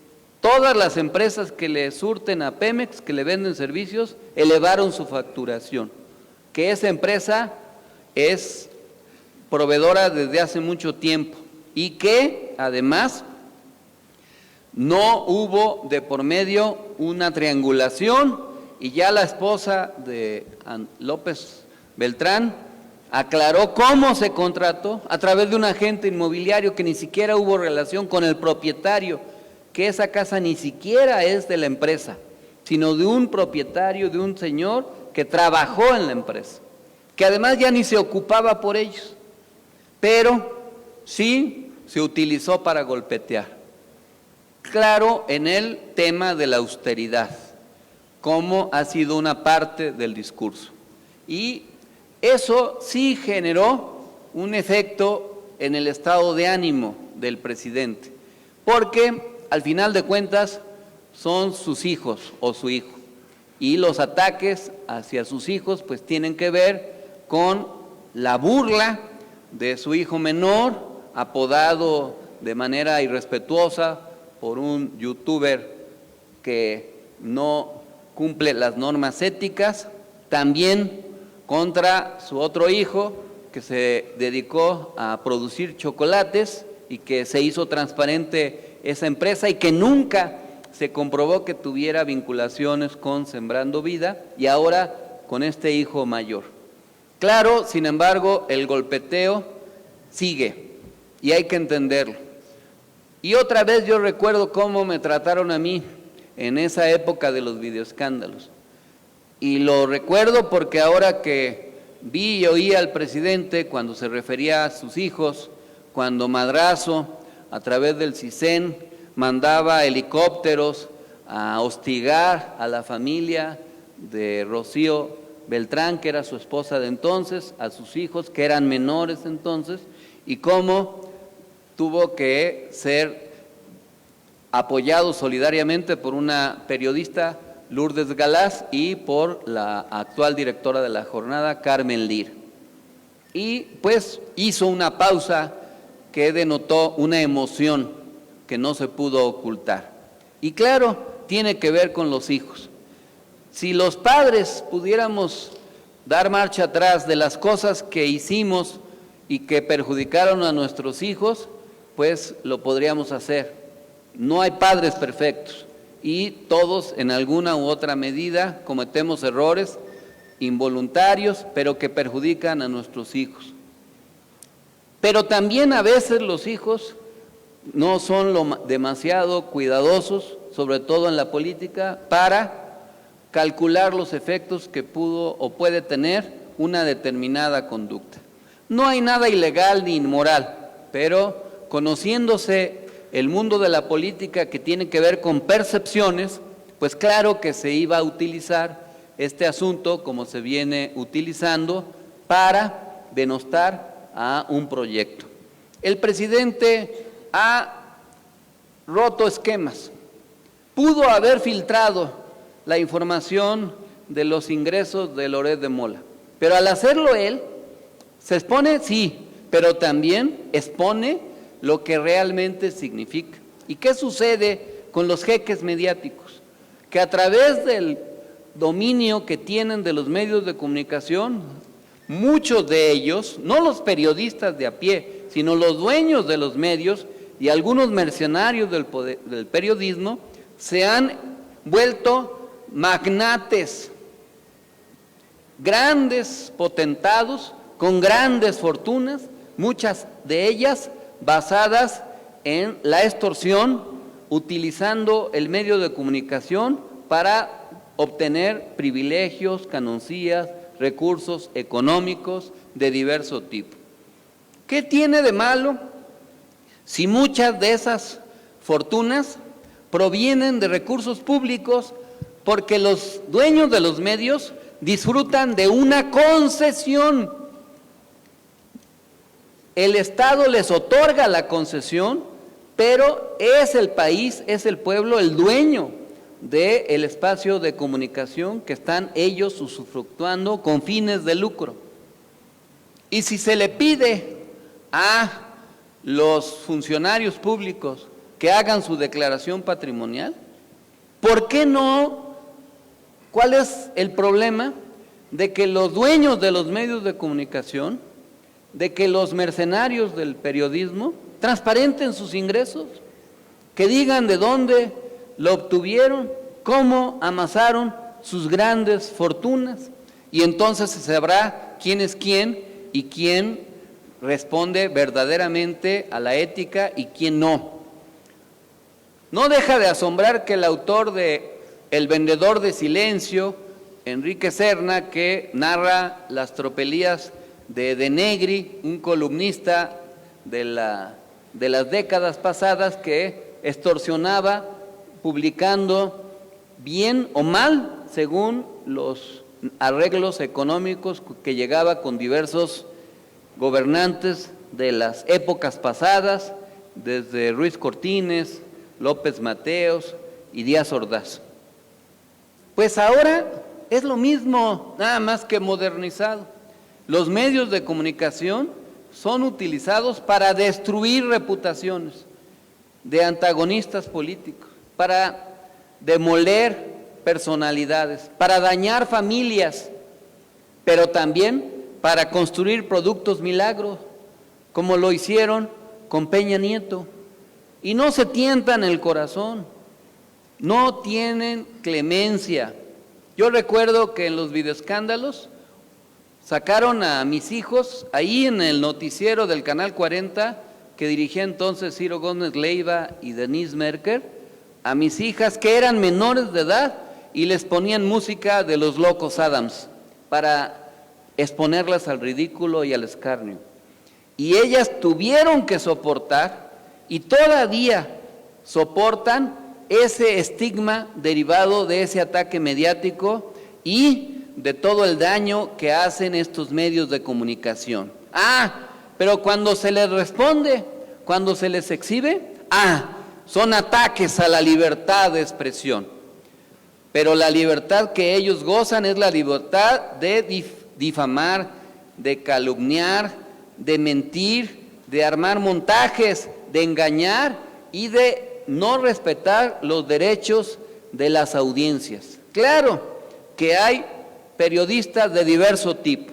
todas las empresas que le surten a Pemex, que le venden servicios, elevaron su facturación, que esa empresa es proveedora desde hace mucho tiempo y que además no hubo de por medio una triangulación, y ya la esposa de López Beltrán aclaró cómo se contrató a través de un agente inmobiliario, que ni siquiera hubo relación con el propietario, que esa casa ni siquiera es de la empresa, sino de un propietario, de un señor que trabajó en la empresa, que además ya ni se ocupaba por ellos, pero sí se utilizó para golpetear. Claro, en el tema de la austeridad, como ha sido una parte del discurso. Y eso sí generó un efecto en el estado de ánimo del presidente, porque al final de cuentas son sus hijos o su hijo, y los ataques hacia sus hijos pues tienen que ver con la burla de su hijo menor, apodado de manera irrespetuosa por un youtuber que no cumple las normas éticas, también contra su otro hijo, que se dedicó a producir chocolates y que se hizo transparente esa empresa y que nunca se comprobó que tuviera vinculaciones con Sembrando Vida, y ahora con este hijo mayor. Claro, sin embargo, el golpeteo sigue y hay que entenderlo. Y otra vez yo recuerdo cómo me trataron a mí en esa época de los videoescándalos. Y lo recuerdo porque ahora que vi y oí al presidente cuando se refería a sus hijos, cuando Madrazo, a través del CISEN, mandaba helicópteros a hostigar a la familia de Rocío Beltrán, que era su esposa de entonces, a sus hijos, que eran menores entonces, y cómo tuvo que ser apoyado solidariamente por una periodista, Lourdes Galaz, y por la actual directora de La Jornada, Carmen Lir. y pues hizo una pausa que denotó una emoción que no se pudo ocultar. Y claro, tiene que ver con los hijos. Si los padres pudiéramos dar marcha atrás de las cosas que hicimos y que perjudicaron a nuestros hijos, pues lo podríamos hacer. No hay padres perfectos y todos en alguna u otra medida cometemos errores involuntarios, pero que perjudican a nuestros hijos. Pero también a veces los hijos no son demasiado cuidadosos, sobre todo en la política, para calcular los efectos que pudo o puede tener una determinada conducta. No hay nada ilegal ni inmoral, pero conociéndose el mundo de la política que tiene que ver con percepciones, pues claro que se iba a utilizar este asunto como se viene utilizando para denostar a un proyecto. El presidente ha roto esquemas, pudo haber filtrado la información de los ingresos de Loret de Mola, pero al hacerlo él, se expone, sí, pero también expone lo que realmente significa. ¿Y qué sucede con los jeques mediáticos? Que a través del dominio que tienen de los medios de comunicación, muchos de ellos, no los periodistas de a pie, sino los dueños de los medios y algunos mercenarios del periodismo, se han vuelto magnates, grandes potentados, con grandes fortunas, muchas de ellas basadas en la extorsión, utilizando el medio de comunicación para obtener privilegios, ganancias, recursos económicos de diverso tipo. ¿Qué tiene de malo si muchas de esas fortunas provienen de recursos públicos? Porque los dueños de los medios disfrutan de una concesión. El Estado les otorga la concesión, pero es el país, es el pueblo el dueño del espacio de comunicación que están ellos usufructuando con fines de lucro. Y si se le pide a los funcionarios públicos que hagan su declaración patrimonial, ¿por qué no? ¿Cuál es el problema de que los dueños de los medios de comunicación, de que los mercenarios del periodismo transparenten sus ingresos, que digan de dónde lo obtuvieron, cómo amasaron sus grandes fortunas? Y entonces se sabrá quién es quién y quién responde verdaderamente a la ética y quién no. No deja de asombrar que el autor de El vendedor de silencio, Enrique Serna, que narra las tropelías de Negri, un columnista de las décadas pasadas que extorsionaba publicando bien o mal según los arreglos económicos que llegaba con diversos gobernantes de las épocas pasadas, desde Ruiz Cortines, López Mateos y Díaz Ordaz. Pues ahora es lo mismo, nada más que modernizado. Los medios de comunicación son utilizados para destruir reputaciones de antagonistas políticos, para demoler personalidades, para dañar familias, pero también para construir productos milagros, como lo hicieron con Peña Nieto. Y no se tientan el corazón, no tienen clemencia. Yo recuerdo que en los videoescándalos sacaron a mis hijos ahí en el noticiero del Canal 40 que dirigía entonces Ciro Gómez Leiva y Denise Merker, a mis hijas que eran menores de edad y les ponían música de los Locos Adams para exponerlas al ridículo y al escarnio. Y ellas tuvieron que soportar y todavía soportan ese estigma derivado de ese ataque mediático y de todo el daño que hacen estos medios de comunicación. Pero cuando se les responde, cuando se les exhibe, son ataques a la libertad de expresión. Pero la libertad que ellos gozan es la libertad de difamar, de calumniar, de mentir, de armar montajes, de engañar y de no respetar los derechos de las audiencias. Claro que hay periodistas de diverso tipo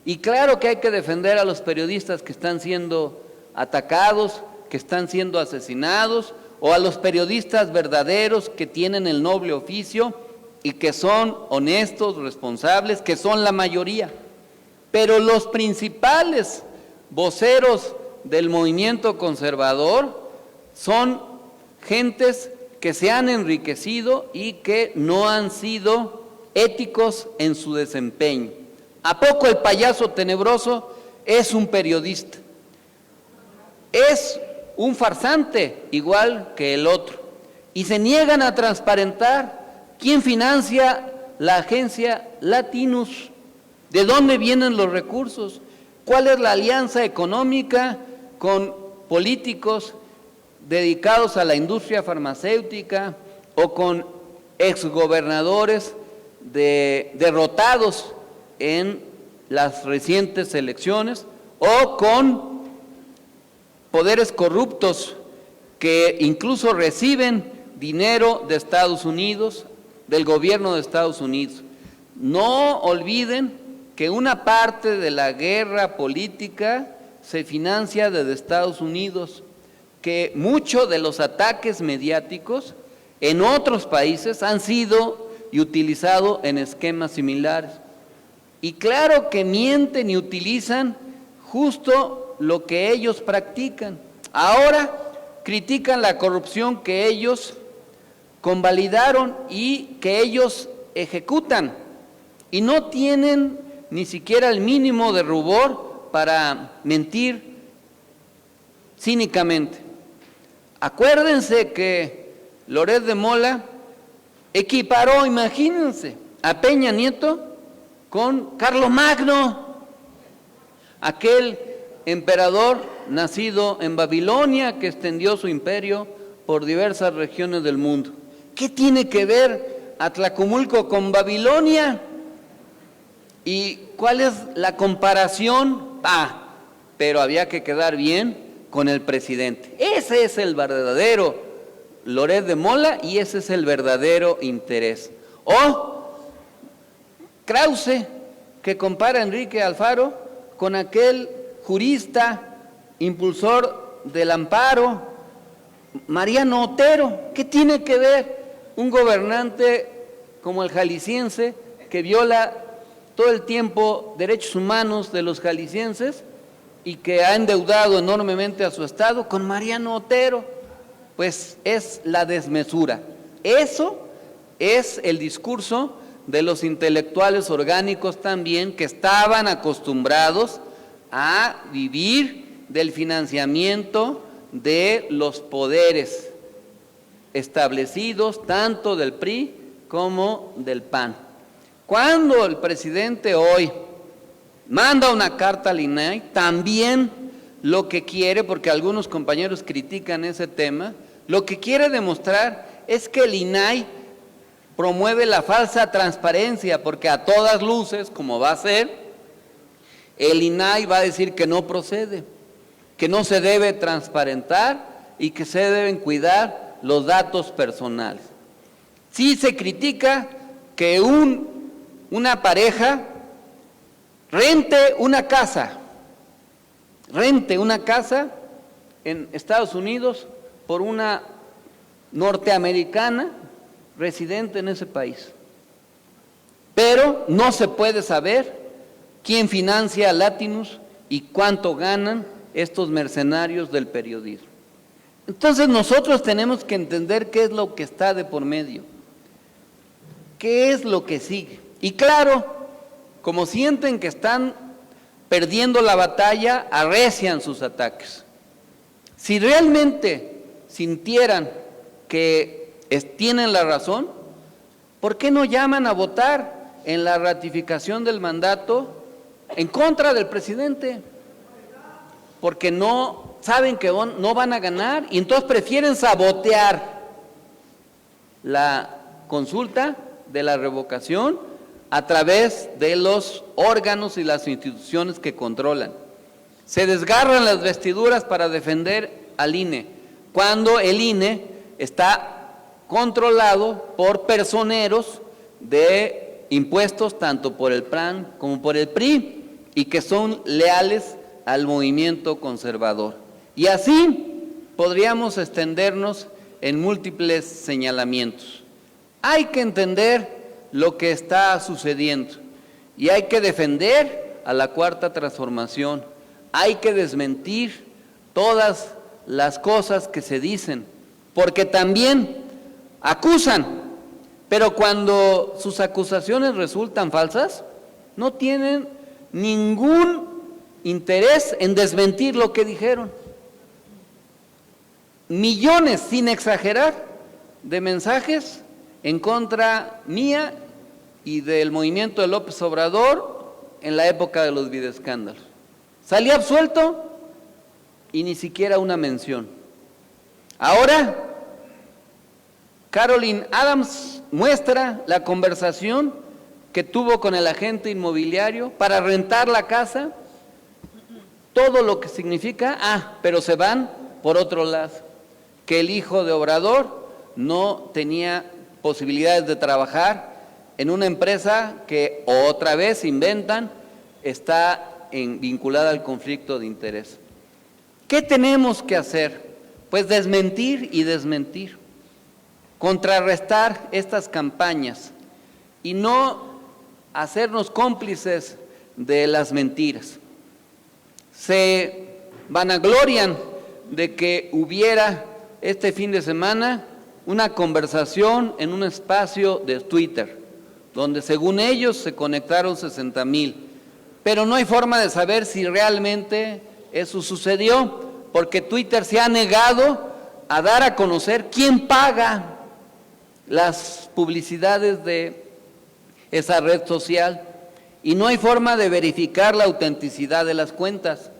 y claro que hay que defender a los periodistas que están siendo atacados, que están siendo asesinados, o a los periodistas verdaderos que tienen el noble oficio y que son honestos, responsables, que son la mayoría. Pero los principales voceros del movimiento conservador son gentes que se han enriquecido y que no han sido éticos en su desempeño. ¿A poco el payaso tenebroso es un periodista? Es un farsante igual que el otro. Y se niegan a transparentar quién financia la agencia Latinus, de dónde vienen los recursos, cuál es la alianza económica con políticos dedicados a la industria farmacéutica o con exgobernadores derrotados en las recientes elecciones o con poderes corruptos que incluso reciben dinero de Estados Unidos, del gobierno de Estados Unidos. No olviden que una parte de la guerra política se financia desde Estados Unidos, que muchos de los ataques mediáticos en otros países han sido y utilizado en esquemas similares. Y claro que mienten y utilizan justo lo que ellos practican. Ahora critican la corrupción que ellos convalidaron y que ellos ejecutan y no tienen ni siquiera el mínimo de rubor para mentir cínicamente. Acuérdense que Loret de Mola equiparó, imagínense, a Peña Nieto con Carlomagno, aquel emperador nacido en Babilonia que extendió su imperio por diversas regiones del mundo. ¿Qué tiene que ver Atlacomulco con Babilonia? ¿Y cuál es la comparación? Pero había que quedar bien con el presidente. Ese es el verdadero Loret de Mola y ese es el verdadero interés. O Krause, que compara a Enrique Alfaro con aquel jurista, impulsor del amparo, Mariano Otero. ¿Qué tiene que ver un gobernante como el jalisciense que viola todo el tiempo derechos humanos de los jaliscienses y que ha endeudado enormemente a su estado con Mariano Otero? Pues es la desmesura. Eso es el discurso de los intelectuales orgánicos también que estaban acostumbrados a vivir del financiamiento de los poderes establecidos, tanto del PRI como del PAN. Cuando el presidente hoy manda una carta al INAI, también lo que quiere, porque algunos compañeros critican ese tema, lo que quiere demostrar es que el INAI promueve la falsa transparencia, porque a todas luces, como va a ser, el INAI va a decir que no procede, que no se debe transparentar y que se deben cuidar los datos personales. Sí se critica que una pareja rente una casa en Estados Unidos por una norteamericana residente en ese país. Pero no se puede saber quién financia a Latinus y cuánto ganan estos mercenarios del periodismo. Entonces nosotros tenemos que entender qué es lo que está de por medio, qué es lo que sigue. Y claro, como sienten que están perdiendo la batalla, arrecian sus ataques. Si realmente sintieran que tienen la razón, ¿por qué no llaman a votar en la ratificación del mandato en contra del presidente? Porque no saben que no van a ganar y entonces prefieren sabotear la consulta de la revocación a través de los órganos y las instituciones que controlan. Se desgarran las vestiduras para defender al INE, cuando el INE está controlado por personeros de impuestos, tanto por el PRAN como por el PRI, y que son leales al movimiento conservador. Y así podríamos extendernos en múltiples señalamientos. Hay que entender lo que está sucediendo y hay que defender a la Cuarta Transformación. Hay que desmentir todas las cosas que se dicen, porque también acusan, pero cuando sus acusaciones resultan falsas, no tienen ningún interés en desmentir lo que dijeron. Millones, sin exagerar, de mensajes en contra mía y del movimiento de López Obrador en la época de los videoescándalos. Salí absuelto y ni siquiera una mención. Ahora, Caroline Adams muestra la conversación que tuvo con el agente inmobiliario para rentar la casa, todo lo que significa, pero se van por otro lado, que el hijo de Obrador no tenía posibilidades de trabajar en una empresa que otra vez inventan, está vinculada al conflicto de interés. ¿Qué tenemos que hacer? Pues desmentir y desmentir, contrarrestar estas campañas y no hacernos cómplices de las mentiras. Se vanaglorian de que hubiera este fin de semana una conversación en un espacio de Twitter, donde según ellos se conectaron 60,000, pero no hay forma de saber si realmente eso sucedió, porque Twitter se ha negado a dar a conocer quién paga las publicidades de esa red social, y no hay forma de verificar la autenticidad de las cuentas,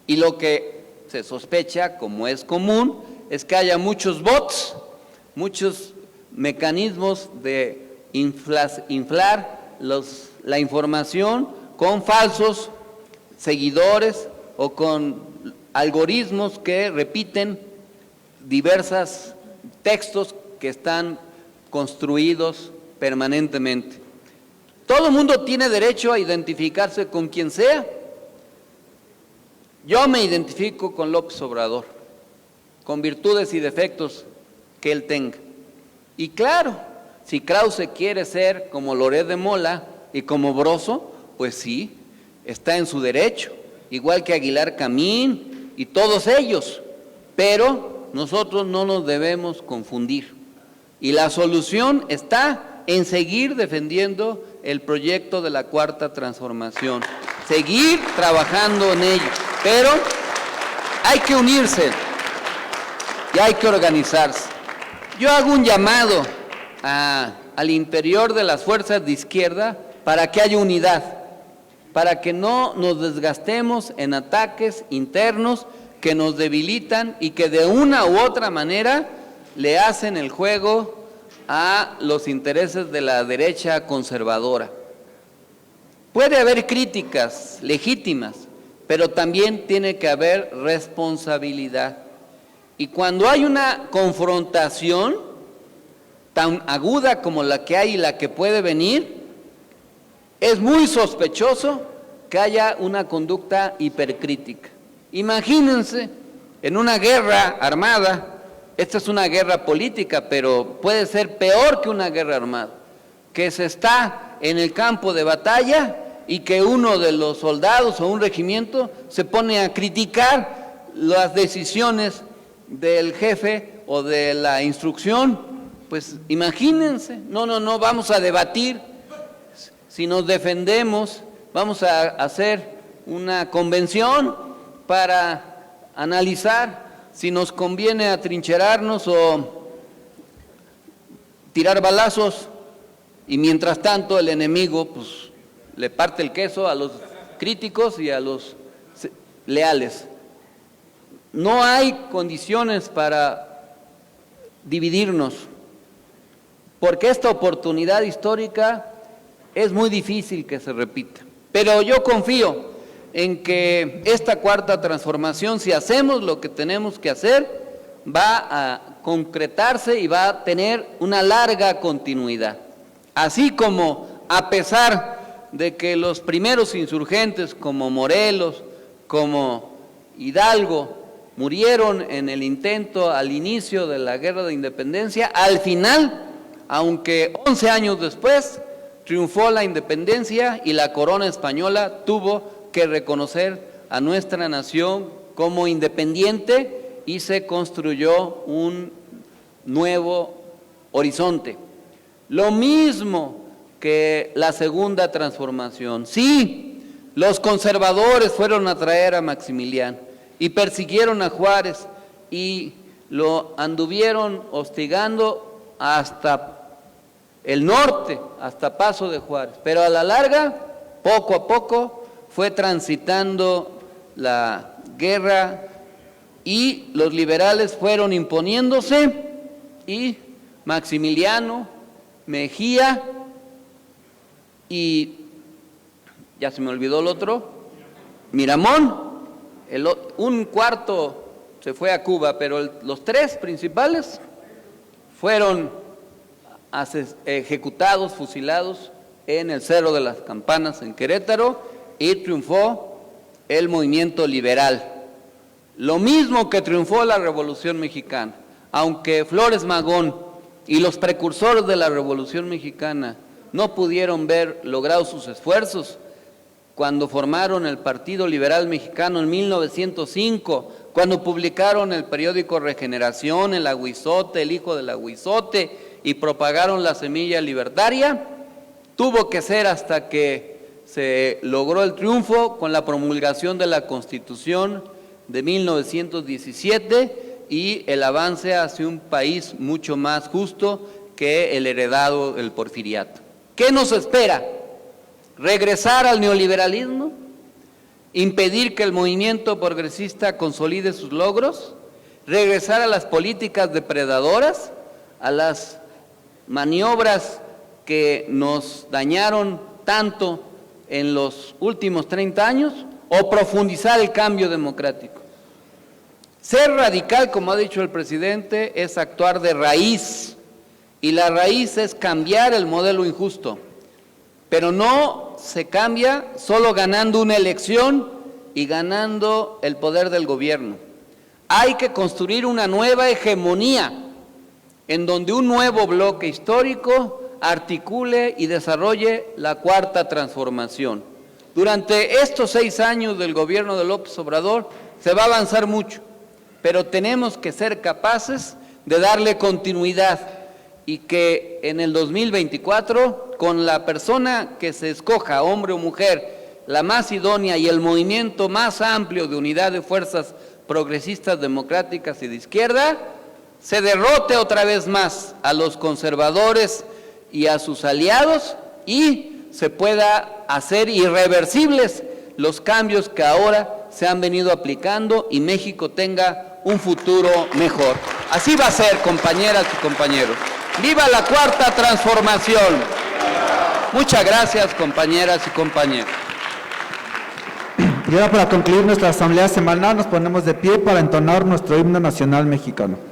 y lo que se sospecha, como es común, es que haya muchos bots, muchos mecanismos de inflar la información con falsos seguidores o con algoritmos que repiten diversos textos que están construidos permanentemente. Todo el mundo tiene derecho a identificarse con quien sea. Yo me identifico con López Obrador, con virtudes y defectos que él tenga. Y claro, si Krause quiere ser como Loret de Mola y como Broso, pues sí, está en su derecho, igual que Aguilar Camín y todos ellos, pero nosotros no nos debemos confundir. Y la solución está en seguir defendiendo el proyecto de la Cuarta Transformación, seguir trabajando en ello, pero hay que unirse y hay que organizarse. Yo hago un llamado al interior de las fuerzas de izquierda para que haya unidad, para que no nos desgastemos en ataques internos que nos debilitan y que de una u otra manera le hacen el juego a los intereses de la derecha conservadora. Puede haber críticas legítimas, pero también tiene que haber responsabilidad. Y cuando hay una confrontación tan aguda como la que hay y la que puede venir, es muy sospechoso que haya una conducta hipercrítica. Imagínense, en una guerra armada, esta es una guerra política, pero puede ser peor que una guerra armada, que se está en el campo de batalla y que uno de los soldados o un regimiento se pone a criticar las decisiones del jefe o de la instrucción. Pues imagínense, no, vamos a debatir. Si nos defendemos, vamos a hacer una convención para analizar si nos conviene atrincherarnos o tirar balazos, y mientras tanto el enemigo pues le parte el queso a los críticos y a los leales. No hay condiciones para dividirnos, porque esta oportunidad histórica es muy difícil que se repita. Pero yo confío en que esta cuarta transformación, si hacemos lo que tenemos que hacer, va a concretarse y va a tener una larga continuidad. Así como, a pesar de que los primeros insurgentes como Morelos, como Hidalgo, murieron en el intento al inicio de la Guerra de Independencia, al final, aunque 11 años después, triunfó la independencia y la corona española tuvo que reconocer a nuestra nación como independiente y se construyó un nuevo horizonte. Lo mismo que la segunda transformación. Sí, los conservadores fueron a traer a Maximiliano y persiguieron a Juárez y lo anduvieron hostigando hasta el norte, hasta Paso de Juárez. Pero a la larga, poco a poco, fue transitando la guerra y los liberales fueron imponiéndose y Maximiliano, Mejía y, ya se me olvidó el otro, Miramón, un cuarto se fue a Cuba, pero los tres principales fueron ejecutados, fusilados en el Cerro de las Campanas en Querétaro y triunfó el movimiento liberal. Lo mismo que triunfó la Revolución Mexicana, aunque Flores Magón y los precursores de la Revolución Mexicana no pudieron ver logrados sus esfuerzos cuando formaron el Partido Liberal Mexicano en 1905, cuando publicaron el periódico Regeneración, el Aguizote, el Hijo del Aguizote, y propagaron la semilla libertaria, tuvo que ser hasta que se logró el triunfo con la promulgación de la Constitución de 1917 y el avance hacia un país mucho más justo que el heredado del porfiriato. ¿Qué nos espera? ¿Regresar al neoliberalismo? ¿Impedir que el movimiento progresista consolide sus logros? ¿Regresar a las políticas depredadoras? ¿A las maniobras que nos dañaron tanto en los últimos 30 años? ¿O profundizar el cambio democrático? Ser radical, como ha dicho el presidente, es actuar de raíz, y la raíz es cambiar el modelo injusto, pero no se cambia solo ganando una elección y ganando el poder del gobierno. Hay que construir una nueva hegemonía, en donde un nuevo bloque histórico articule y desarrolle la cuarta transformación. Durante estos 6 años del gobierno de López Obrador se va a avanzar mucho, pero tenemos que ser capaces de darle continuidad y que en el 2024, con la persona que se escoja, hombre o mujer, la más idónea y el movimiento más amplio de unidad de fuerzas progresistas, democráticas y de izquierda, se derrote otra vez más a los conservadores y a sus aliados y se pueda hacer irreversibles los cambios que ahora se han venido aplicando y México tenga un futuro mejor. Así va a ser, compañeras y compañeros. ¡Viva la cuarta transformación! Muchas gracias, compañeras y compañeros. Y ahora, para concluir nuestra asamblea semanal, nos ponemos de pie para entonar nuestro himno nacional mexicano.